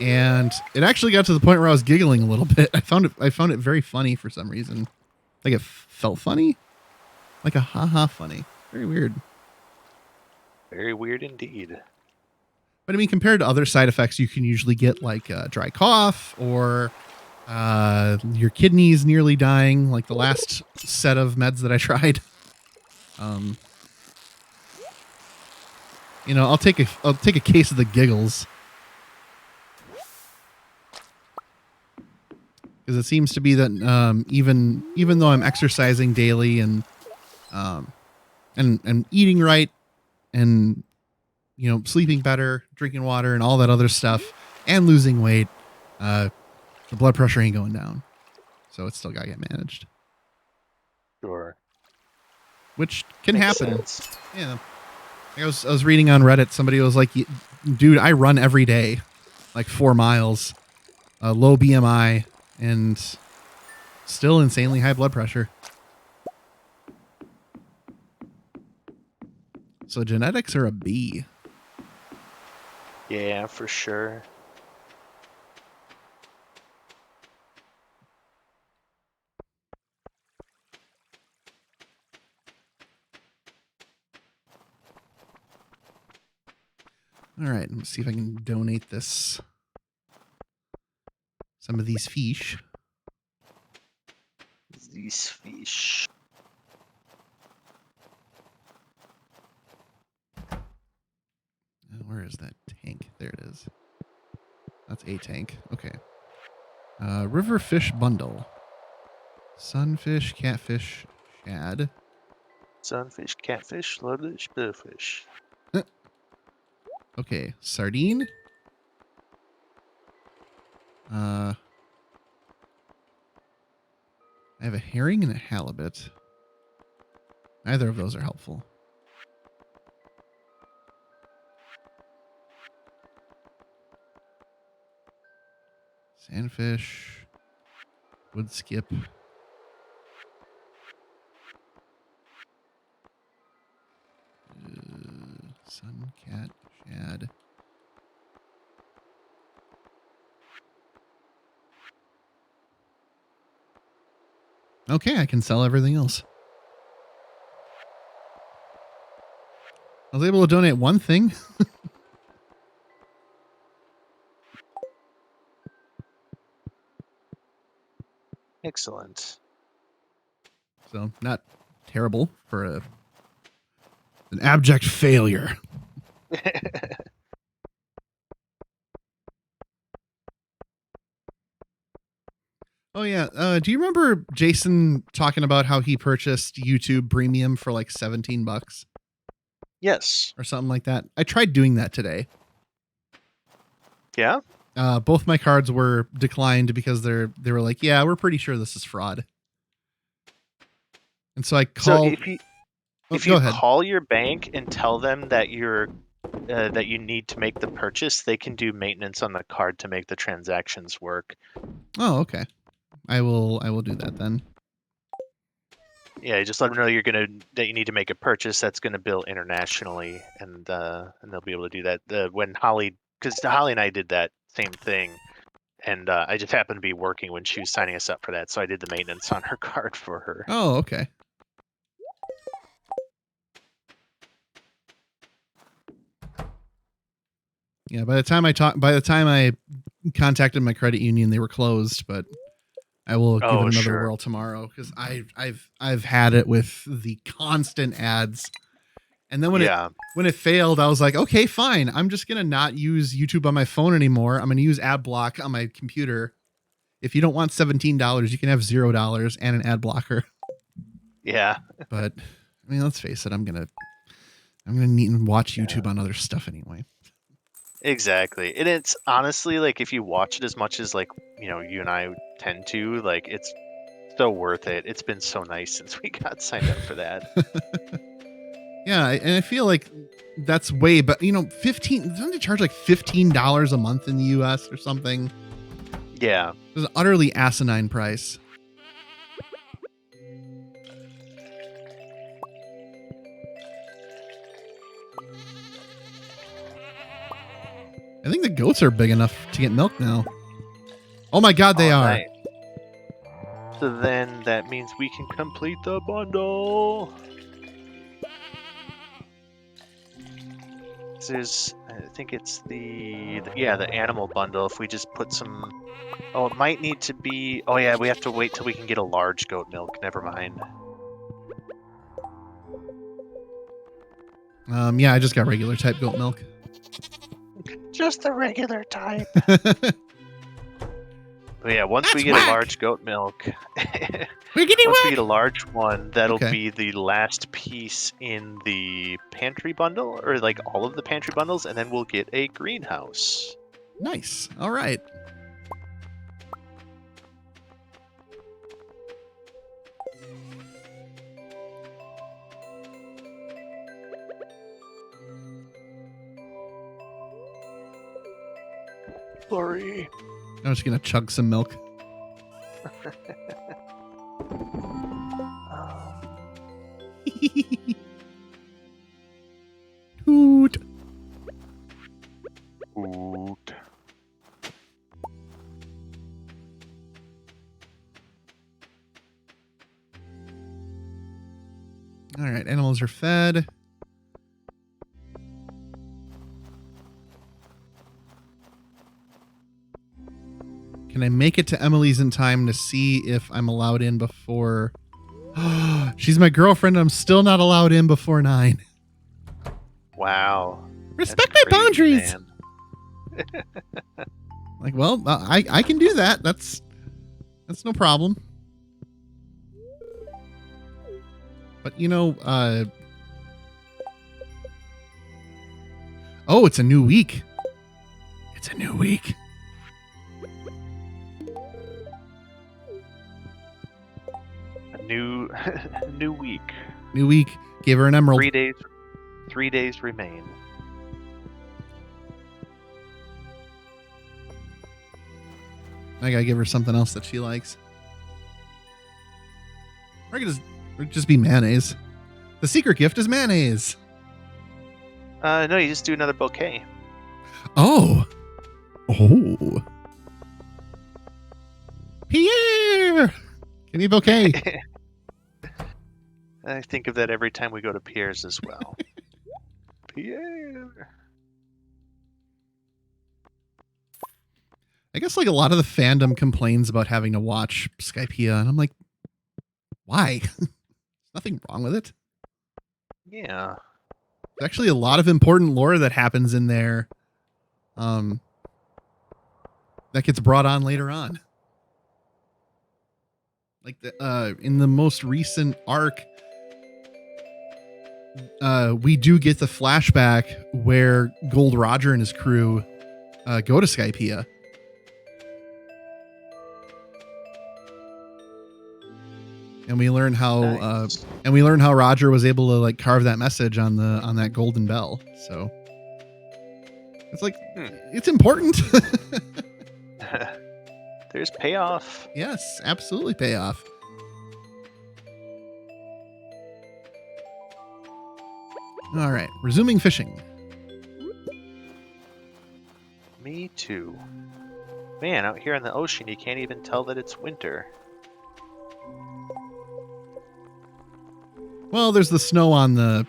And it actually got to the point where I was giggling a little bit. I found it very funny for some reason. It felt funny, like a ha funny. Very weird. Very weird indeed. But I mean, compared to other side effects, you can usually get like dry cough or your kidneys nearly dying, like the last set of meds that I tried. I'll take a case of the giggles, because it seems to be that even though I'm exercising daily and eating right and sleeping better, drinking water, and all that other stuff, and losing weight, the blood pressure ain't going down. So it's still got to get managed. Sure. Which can Makes happen. sense. Yeah. I was reading on Reddit. Somebody was like, dude, I run every day, like 4 miles, low BMI, and still insanely high blood pressure. So genetics are a B. Yeah, for sure. All right, let's see if I can donate some of these fish. These fish. Where is that tank? There it is. That's a tank. Okay. River fish bundle. Sunfish, catfish, shad. Sunfish, catfish, lotus, billfish. Okay, sardine. I have a herring and a halibut. Neither of those are helpful. Sandfish. Wood skip. Suncat, shad. Okay, I can sell everything else. I was able to donate one thing. Excellent. So not terrible for an abject failure. Oh yeah. Do you remember Jason talking about how he purchased YouTube Premium for like $17 Yes. or something like that? I tried doing that today. Yeah? Both my cards were declined because they were like, yeah, we're pretty sure this is fraud. And so I called. So if go you ahead. call your bank and tell them that that you need to make the purchase, they can do maintenance on the card to make the transactions work. Oh, okay. I will do that then. Yeah, just let them know that you need to make a purchase that's gonna bill internationally, and they'll be able to do that. When Holly, because Holly and I did that same thing, and I just happened to be working when she was signing us up for that, so I did the maintenance on her card for her. Oh, okay. Yeah, by the time I contacted my credit union, they were closed, but I will give it another whirl tomorrow, because I've had it with the constant ads. And then when it failed, I was like, okay, fine. I'm just gonna not use YouTube on my phone anymore. I'm gonna use ad block on my computer. If you don't want $17, you can have $0 and an ad blocker. Yeah. But I mean, let's face it, I'm gonna need to watch YouTube on other stuff anyway. Exactly. And it's honestly, like, if you watch it as much as, like, you and I tend to, like, it's so worth it. It's been so nice since we got signed up for that. Yeah, and I feel like that's way, but don't they charge like $15 a month in the US or something? Yeah. It's an utterly asinine price. I think the goats are big enough to get milk now. Oh my god, they are. Nice. So then that means we can complete the bundle. there's, I think it's the animal bundle. If we just put some, oh, it might need to be. Oh yeah, we have to wait till we can get a large goat milk. Never mind. Yeah, I just got regular type goat milk. Just the regular type. But yeah, once we That's get whack. a large goat milk, We're getting once we whack. get a large one, that'll Okay. be the last piece in the pantry bundle, or like all of the pantry bundles, and then we'll get a greenhouse. Nice. All right. Sorry. I'm just gonna chug some milk. Toot. Oot. All right, animals are fed. Can I make it to Emily's in time to see if I'm allowed in before? She's my girlfriend. I'm still not allowed in before 9. Wow. Respect That's my crazy, boundaries. man. Like, well, I can do that. That's no problem. But you know, oh, it's a new week. It's a new week. A new new week. New week. Gave her an emerald. 3 days. 3 days remain. I gotta give her something else that she likes. Or I could just be mayonnaise. The secret gift is mayonnaise. No, you just do another bouquet. Oh. Oh. Pierre! Give me a bouquet. I think of that every time we go to Pierre's as well. Pierre. I guess like a lot of the fandom complains about having to watch Skypiea, and I'm like, why? There's nothing wrong with it. Yeah. There's actually a lot of important lore that happens in there that gets brought on later on. Like in the most recent arc, we do get the flashback where Gold Roger and his crew go to Skypiea. And we learn how Nice. Roger was able to like carve that message on that golden bell. So it's like it's important. There's payoff. Yes, absolutely payoff. All right, resuming fishing. Me too. Man, out here in the ocean, you can't even tell that it's winter. Well, there's the snow on the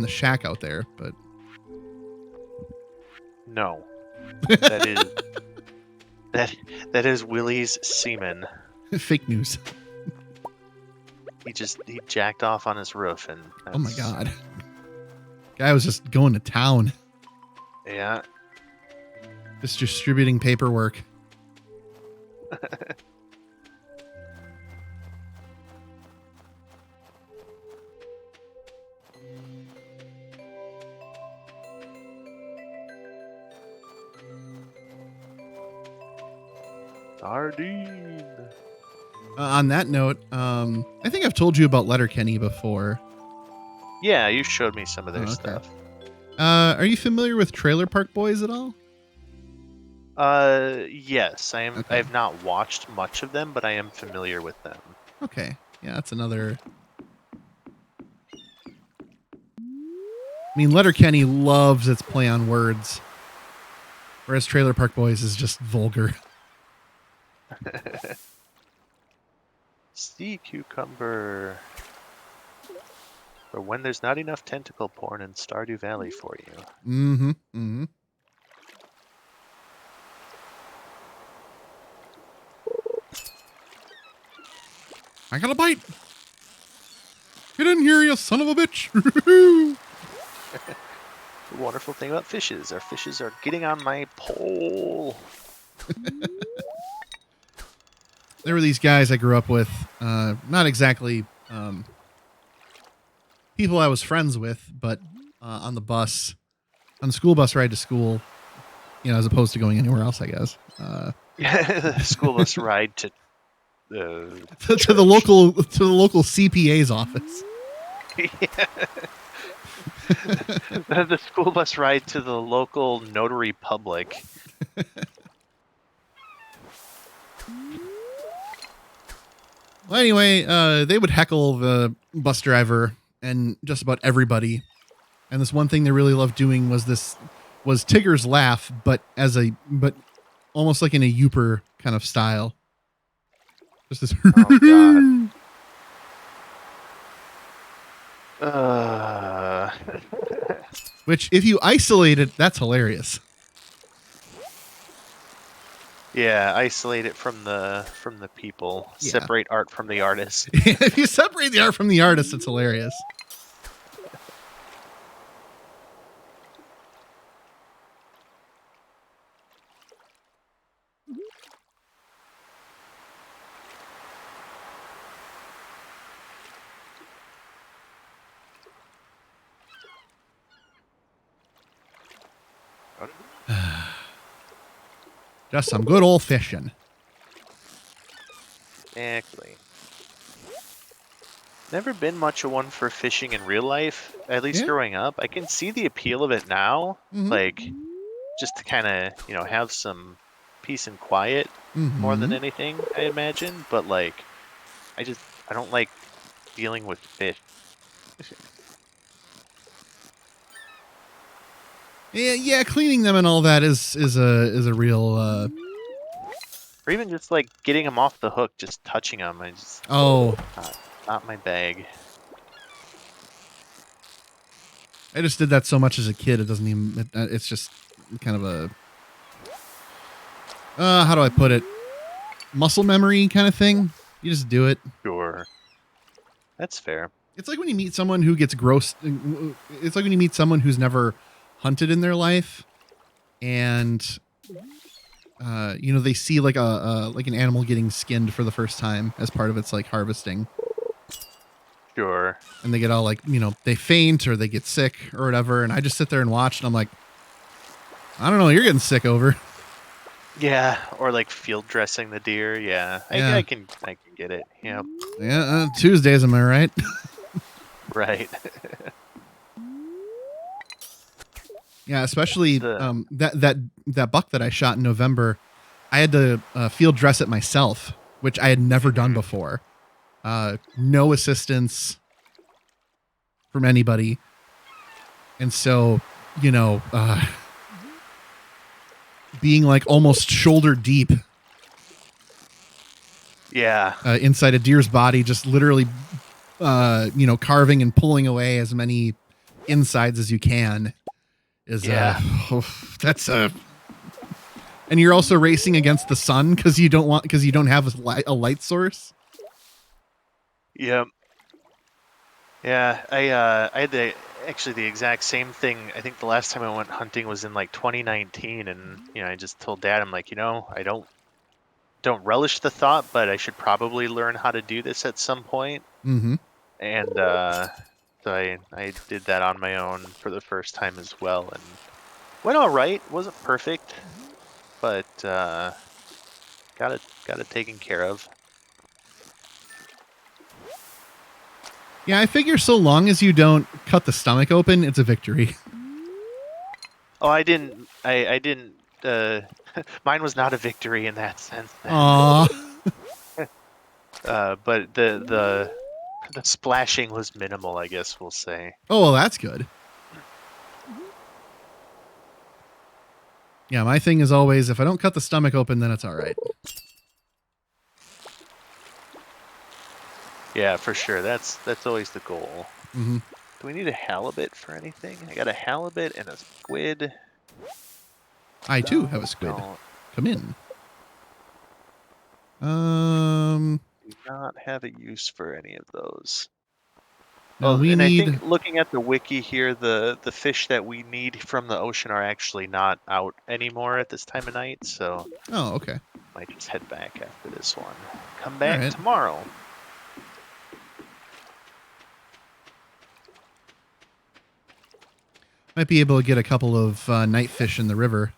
shack out there, but No, that is that is Willie's semen. fake news. He jacked off on his roof, and Oh my god, guy was just going to town, Yeah. just distributing paperwork. Sardine. On that note, I think I've told you about Letterkenny before. Yeah, you showed me some of their Oh, okay. stuff. Are you familiar with Trailer Park Boys at all? Yes, I am. Okay. I have not watched much of them, but I am familiar with them. Okay, yeah, that's another. I mean, Letterkenny loves its play on words, whereas Trailer Park Boys is just vulgar. Sea cucumber. For when there's not enough tentacle porn in Stardew Valley for you. Mm-hmm. Mm-hmm. I got a bite. Get in here, you son of a bitch. The wonderful thing about fishes, our fishes are getting on my pole. There were these guys I grew up with, not exactly people I was friends with, but on the bus, on the school bus ride to school, as opposed to going anywhere else, I guess. The school bus ride to to the local CPA's office. The school bus ride to the local notary public. Well, anyway, they would heckle the bus driver and just about everybody. And this one thing they really loved doing was Tigger's laugh, but almost like in a Youper kind of style. Just this. Oh God. Which, if you isolate it, that's hilarious. Yeah, isolate it from the people. Yeah. Separate art from the artist. If you separate the art from the artist, it's hilarious. Just some good old fishing. Exactly. Never been much of one for fishing in real life, at least growing up. I can see the appeal of it now, like just to kind of, have some peace and quiet more than anything, I imagine. But like, I don't like dealing with fish. Yeah, cleaning them and all that is a real. Or even just like getting them off the hook, just touching them. Not my bag. I just did that so much as a kid. It doesn't even. It's just kind of a. How do I put it? Muscle memory kind of thing. You just do it. Sure. That's fair. It's like when you meet someone who gets gross. It's like when you meet someone who's never hunted in their life, and they see like an animal getting skinned for the first time as part of its like harvesting. Sure. And they get all like, they faint or they get sick or whatever, and I just sit there and watch, and I'm like, I don't know, you're getting sick over. Yeah, or like field dressing the deer. Yeah. I can get it. Yeah. Yeah, Tuesdays, am I right? Right. Yeah, especially that buck that I shot in November. I had to field dress it myself, which I had never done before. No assistance from anybody, and so being like almost shoulder deep, inside a deer's body, just literally, carving and pulling away as many insides as you can. That's and you're also racing against the sun because you don't have a light source. Yep. Yeah, I had the exact same thing. I think the last time I went hunting was in like 2019, and I just told Dad, I'm like, I don't relish the thought, but I should probably learn how to do this at some point. Mm-hmm. And so I did that on my own for the first time as well, and went all right. Wasn't perfect, but got it taken care of. Yeah, I figure so long as you don't cut the stomach open, it's a victory. Oh, I didn't. Mine was not a victory in that sense. Aww. But the splashing was minimal, I guess we'll say. Oh, well, that's good. Yeah, my thing is always, if I don't cut the stomach open, then it's all right. Yeah, for sure. That's always the goal. Mm-hmm. Do we need a halibut for anything? I got a halibut and a squid. I too have a squid. Don't. Come in. Do not have a use for any of those. Now we and I need. think looking at the wiki here, the fish that we need from the ocean are actually not out anymore at this time of night, so Oh, okay. might just head back after this one. Come All back right. tomorrow. Might be able to get a couple of night fish in the river.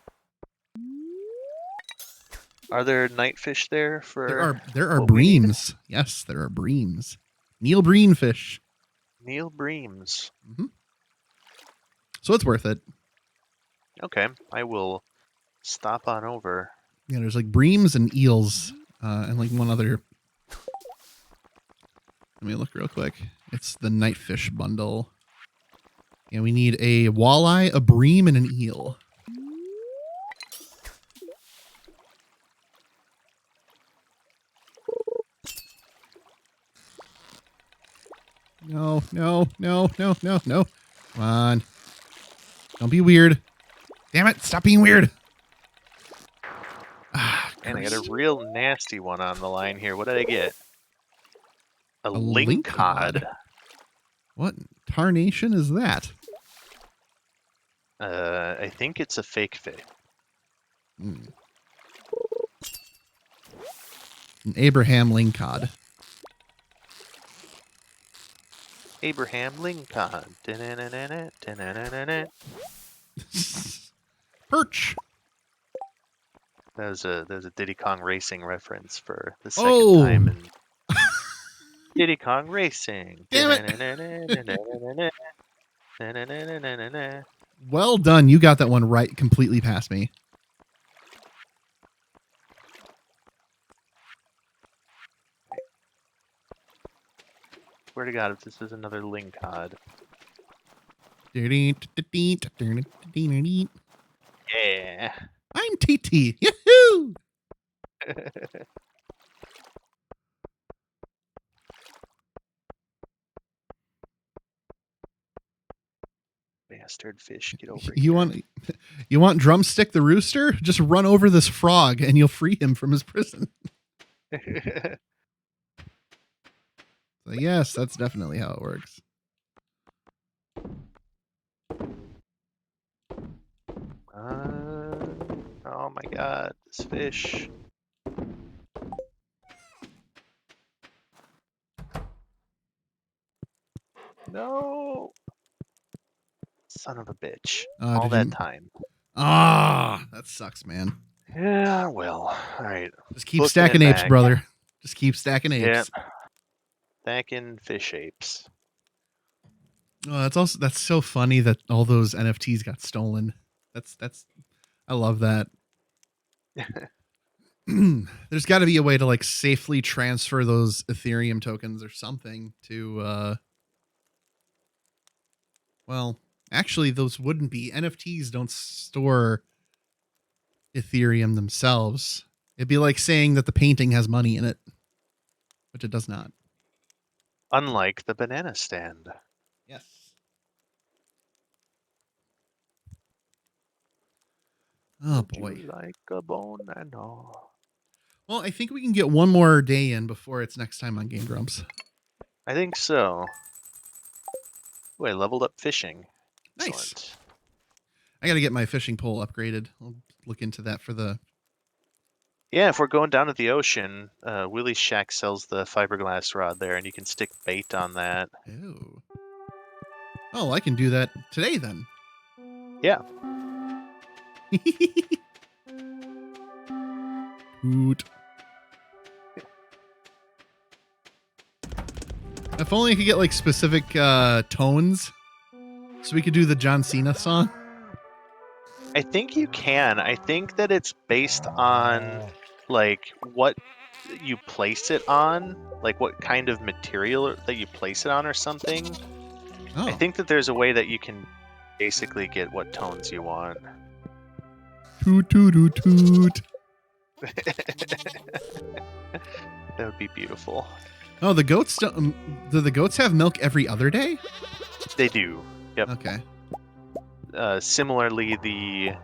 Are there night fish there for There are what we need? breams. Yes, there are breams. Neil Breen fish. Neil Breams. Mm-hmm. So it's worth it. Okay, I will stop on over. Yeah, there's like breams and eels, and like one other. Let me look real quick. It's the night fish bundle. Yeah, we need a walleye, a bream, and an eel. No, no, no, no, no, no. Come on. Don't be weird. Damn it, stop being weird. And I got a real nasty one on the line here. What did I get? A lingcod. lingcod. What tarnation is that? I think it's a fake fish. An Abraham lingcod. Abraham Lincoln. Perch. There's a Diddy Kong Racing reference for the second time in Diddy Kong Racing. Damn it. Well done. You got that one right completely past me. Swear to God, if this is another lingcod. Yeah. I'm TT. Yahoo! Bastard fish, get over You here. you want Drumstick the rooster? Just run over this frog and you'll free him from his prison. So yes, that's definitely how it works. Oh my God, this fish. No. Son of a bitch. All that time. Ah, that sucks, man. Yeah, well, all right. Just keep Booking stacking it apes, back. brother. Just keep stacking apes. Yep. Stacking fish apes. Oh, that's so funny that all those NFTs got stolen. I love that. There's got to be a way to like safely transfer those Ethereum tokens or something to well, actually those wouldn't be. NFTs don't store Ethereum themselves. It'd be like saying that the painting has money in it, which it does not. Unlike the banana stand. Yes. Oh boy. You like a banana. Well, I think we can get one more day in before it's next time on Game Grumps. I think so. Ooh, I leveled up fishing. Nice. Excellent. I got to get my fishing pole upgraded. I'll look into that for the... Yeah, if we're going down to the ocean, Willie's Shack sells the fiberglass rod there, and you can stick bait on that. Oh. Oh, I can do that today then. Yeah. Hoot. If only I could get like specific tones so we could do the John Cena song. I think you can. I think that it's based on like what you place it on, like what kind of material that you place it on or something. Oh. I think that there's a way that you can basically get what tones you want. Toot toot toot toot. That would be beautiful. Oh, the goats don't, do the goats have milk every other day? They do. Yep. Okay. Similarly, the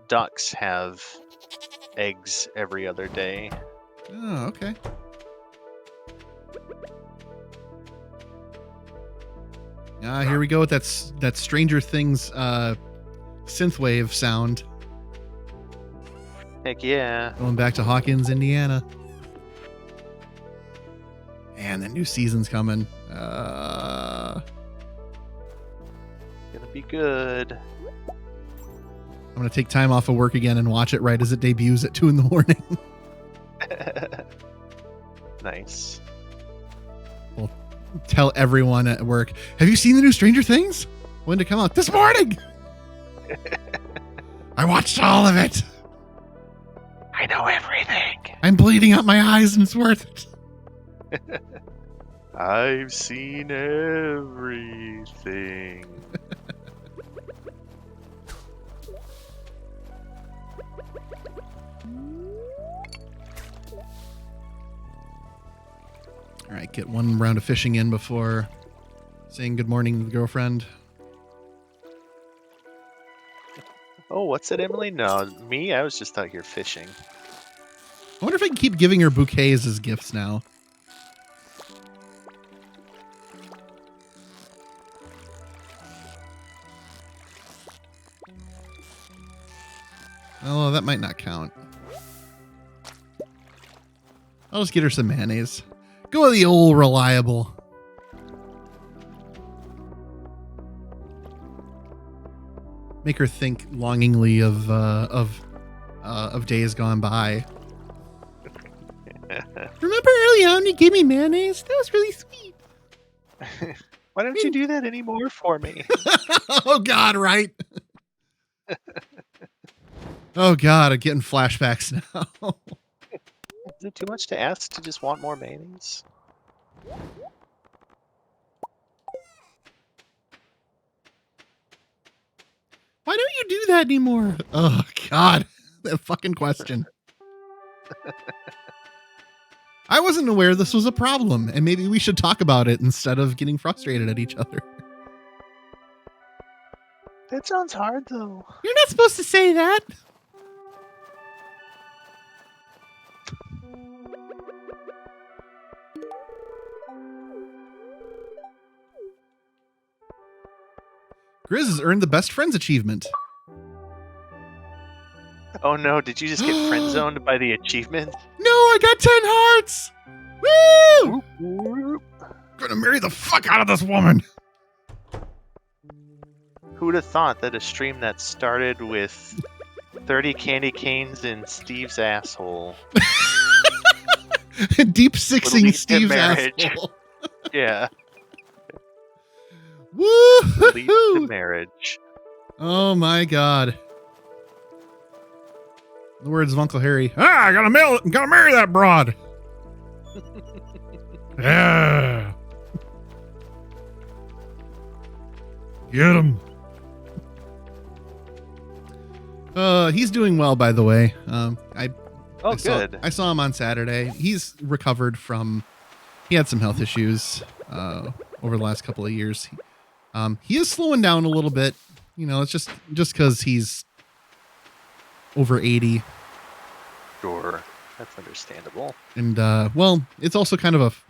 ducks have eggs every other day. Oh, okay. Here we go with that Stranger Things synthwave sound. Heck yeah. Going back to Hawkins, Indiana. And the new season's coming. Gonna be good. I'm going to take time off of work again and watch it right as it debuts at 2 in the morning. Nice. We'll tell everyone at work, have you seen the new Stranger Things? When did it come out? This morning! I watched all of it. I know everything. I'm bleeding out my eyes and it's worth it. I've seen everything. All right, get one round of fishing in before saying good morning to the girlfriend. Oh, what's it, Emily? No, me? I was just out here fishing. I wonder if I can keep giving her bouquets as gifts now. Oh, that might not count. I'll just get her some mayonnaise. Go with the old reliable. Make her think longingly of days gone by. Remember early on you gave me mayonnaise? That was really sweet. Why don't you do that anymore for me? Oh, God, right? Oh, God, I'm getting flashbacks now. Is it too much to ask to just want more mayonnaise? Why don't you do that anymore? Oh, God, that fucking question. I wasn't aware this was a problem, and maybe we should talk about it instead of getting frustrated at each other. That sounds hard, though. You're not supposed to say that. Grizz has earned the best friends achievement. Oh no, did you just get friend zoned by the achievement? No, I got 10 hearts. Woo! Whoop, whoop. Gonna marry the fuck out of this woman. Who would have thought that a stream that started with 30 candy canes in Steve's asshole? Deep sixing lead to Steve's marriage. asshole. Yeah. Woo! Lead to marriage. Oh my God. The words of Uncle Harry. I gotta marry that broad. Yeah. Get him. He's doing well, by the way. I saw him on Saturday. He's recovered from. He had some health issues over the last couple of years. He is slowing down a little bit. You know, it's just because he's over 80. Sure, that's understandable. And well, it's also kind of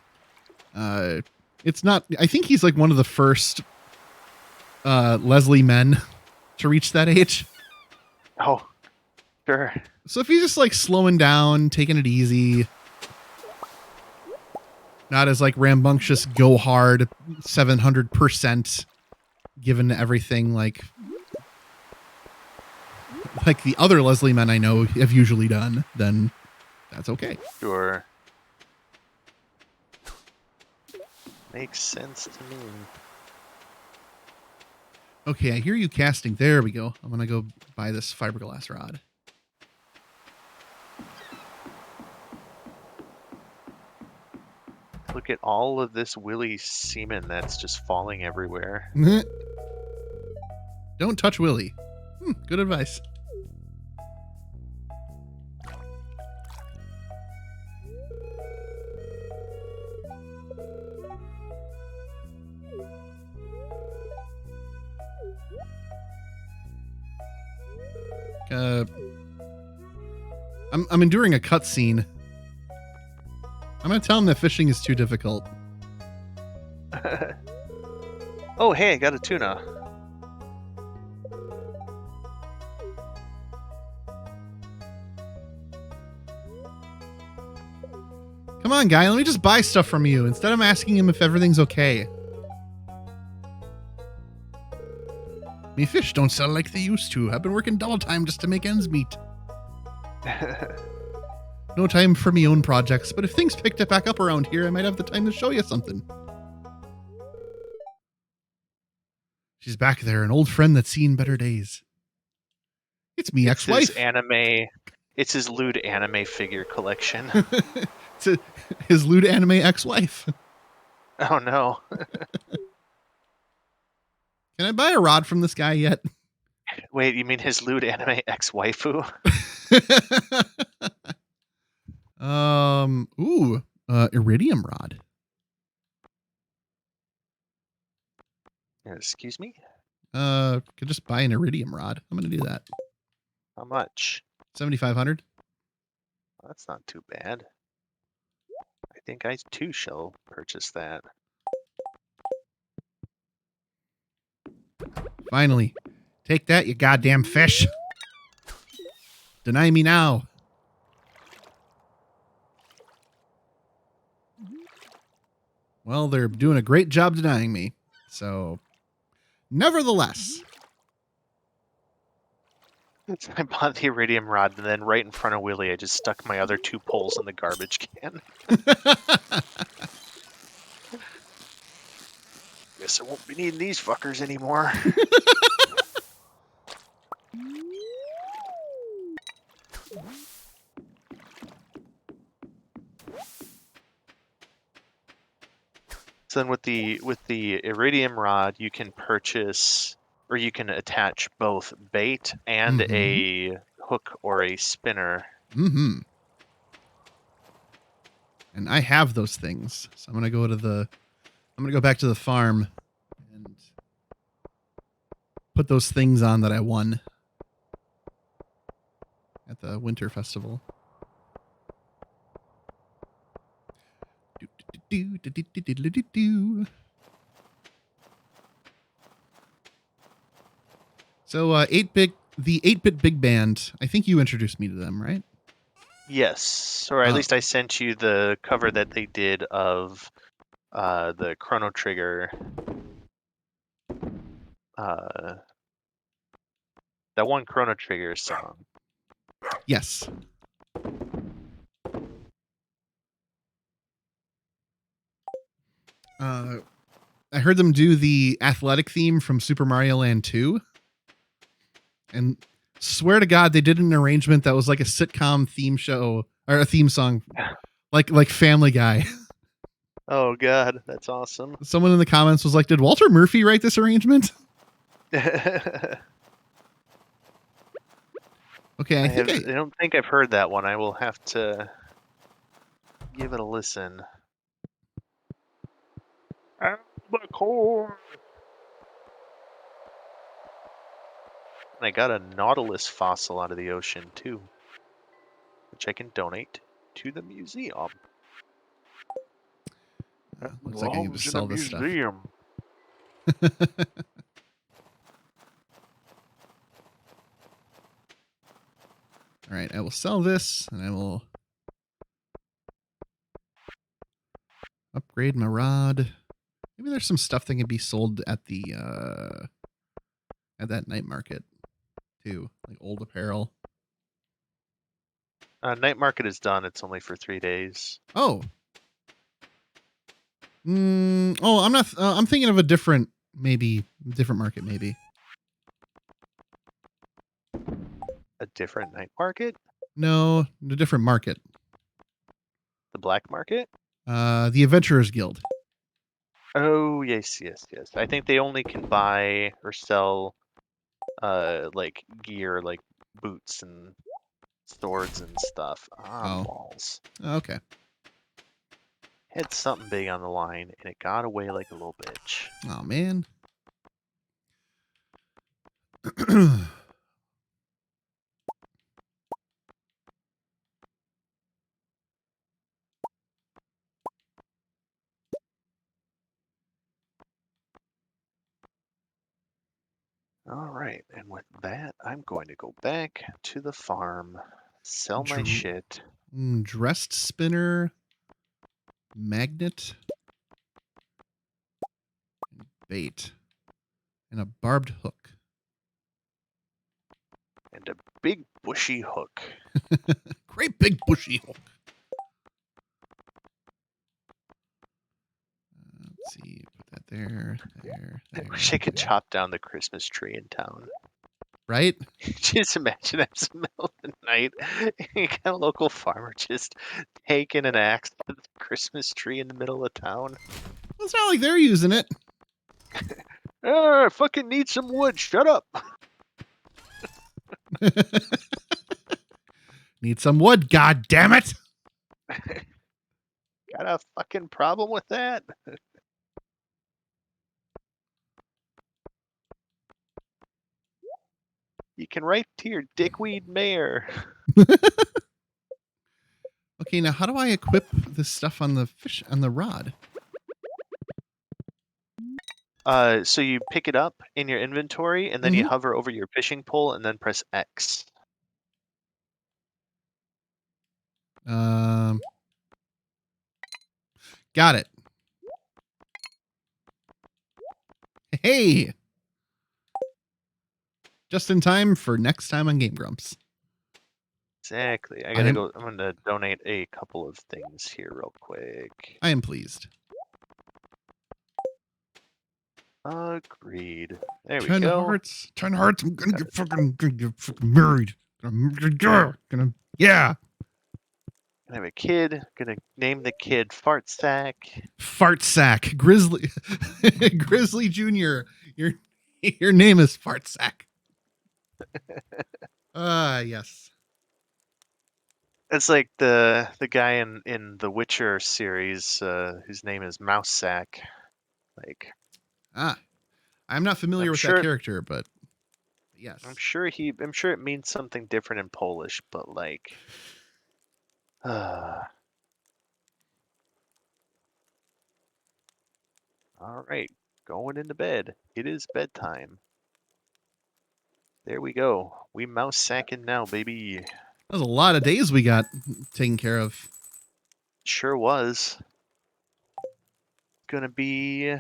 a. It's not. I think he's like one of the first Leslie men to reach that age. Oh, sure. So if he's just like slowing down, taking it easy, not as like rambunctious, go hard, 700% given to everything like the other Leslie men I know have usually done, then that's okay. Sure. Makes sense to me. Okay, I hear you casting. There we go. I'm gonna go buy this fiberglass rod. Look at all of this Willy semen that's just falling everywhere. Don't touch Willie. Good advice. I'm enduring a cutscene. I'm gonna tell him that fishing is too difficult. Oh, hey, I got a tuna. Come on, guy. Let me just buy stuff from you instead of asking him if everything's okay. Me fish don't sell like they used to. I've been working double time just to make ends meet. No time for me own projects, but if things picked it back up around here, I might have the time to show you something. She's back there, an old friend that's seen better days. It's me, ex-wife. It's his lewd anime figure collection. It's his lewd anime ex-wife. Oh no. Can I buy a rod from this guy yet? Wait, you mean his lewd anime ex-waifu? Iridium rod. Excuse me? Could just buy an iridium rod. I'm gonna do that. How much? 7,500. That's not too bad. I think I too shall purchase that. Finally. Take that, you goddamn fish. Deny me now. Well, they're doing a great job denying me. So, nevertheless. I bought the iridium rod, and then right in front of Willie, I just stuck my other 2 poles in the garbage can. Guess I won't be needing these fuckers anymore. So then with the iridium rod, you can purchase, or you can attach both bait and a hook or a spinner. Mm-hmm. And I have those things. So I'm gonna go back to the farm and put those things on that I won at the winter festival. So, the 8-bit big band. I think you introduced me to them, right? Yes, or at least I sent you the cover that they did of the Chrono Trigger. That one Chrono Trigger song. Yes. I heard them do the athletic theme from Super Mario Land 2. And swear to God, they did an arrangement that was like a sitcom theme show or a theme song, like Family Guy. Oh God, that's awesome. Someone in the comments was like, "Did Walter Murphy write this arrangement?" Okay, I don't think I've heard that one. I will have to give it a listen. Albacore. And I got a Nautilus fossil out of the ocean too, which I can donate to the museum. Looks like I can just sell this stuff. All right, I will sell this, and I will upgrade my rod. Maybe there's some stuff that can be sold at the at that night market too, like old apparel. Night market is done. It's only for 3 days. Oh. I'm not. I'm thinking of a different market, maybe. A different night market? No, a different market. The black market? The Adventurers Guild. Oh, yes. I think they only can buy or sell, like gear, like boots and swords and stuff. Balls. Okay. Had something big on the line, and it got away like a little bitch. Oh, man. All right, and with that, I'm going to go back to the farm, sell my shit. Dressed spinner, magnet, bait, and a barbed hook. And a big bushy hook. Great big bushy hook. Let's see, put that there. I wish I could chop down the Christmas tree in town. Right? Just imagine that it's the middle of the night. You got a local farmer just taking an axe to the Christmas tree in the middle of town. Well, it's not like they're using it. I fucking need some wood. Shut up. Need some wood, god damn it. Got a fucking problem with that? You can write to your dickweed mayor. Okay, now how do I equip this stuff on the fish on the rod? So you pick it up in your inventory and then you hover over your fishing pole and then press X. Got it. Hey, just in time for next time on Game Grumps. Exactly. I gotta go. I'm gonna donate a couple of things here real quick. I am pleased. Agreed. There we 10 go. hearts. 10 hearts. I'm gonna get fucking married. Yeah. I have a kid. Gonna name the kid Fart Sack. Fart Sack. Grizzly. Grizzly Jr. Your name is Fart Sack. Yes. It's like the guy in the Witcher series whose name is Mouse Sack. Like, I'm not familiar with that character, but yes. I'm sure it means something different in Polish, but like all right, going into bed. It is bedtime. There we go. We mouse sacking now, baby. That was a lot of days we got taken care of. Sure was. Gonna be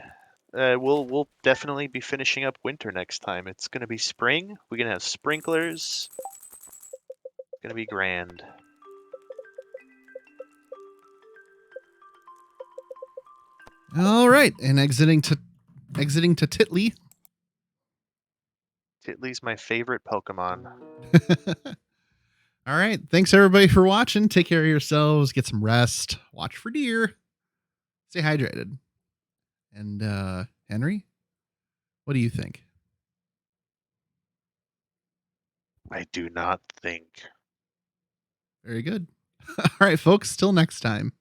we'll definitely be finishing up winter next time. It's gonna be spring. We're gonna have sprinklers. It's gonna be grand. All right, and exiting to Titley. Titley's my favorite Pokemon. All right, thanks everybody for watching. Take care of yourselves. Get some rest. Watch for deer. Stay hydrated. And Henry, what do you think? I do not think. Very good. All right, folks. Till next time.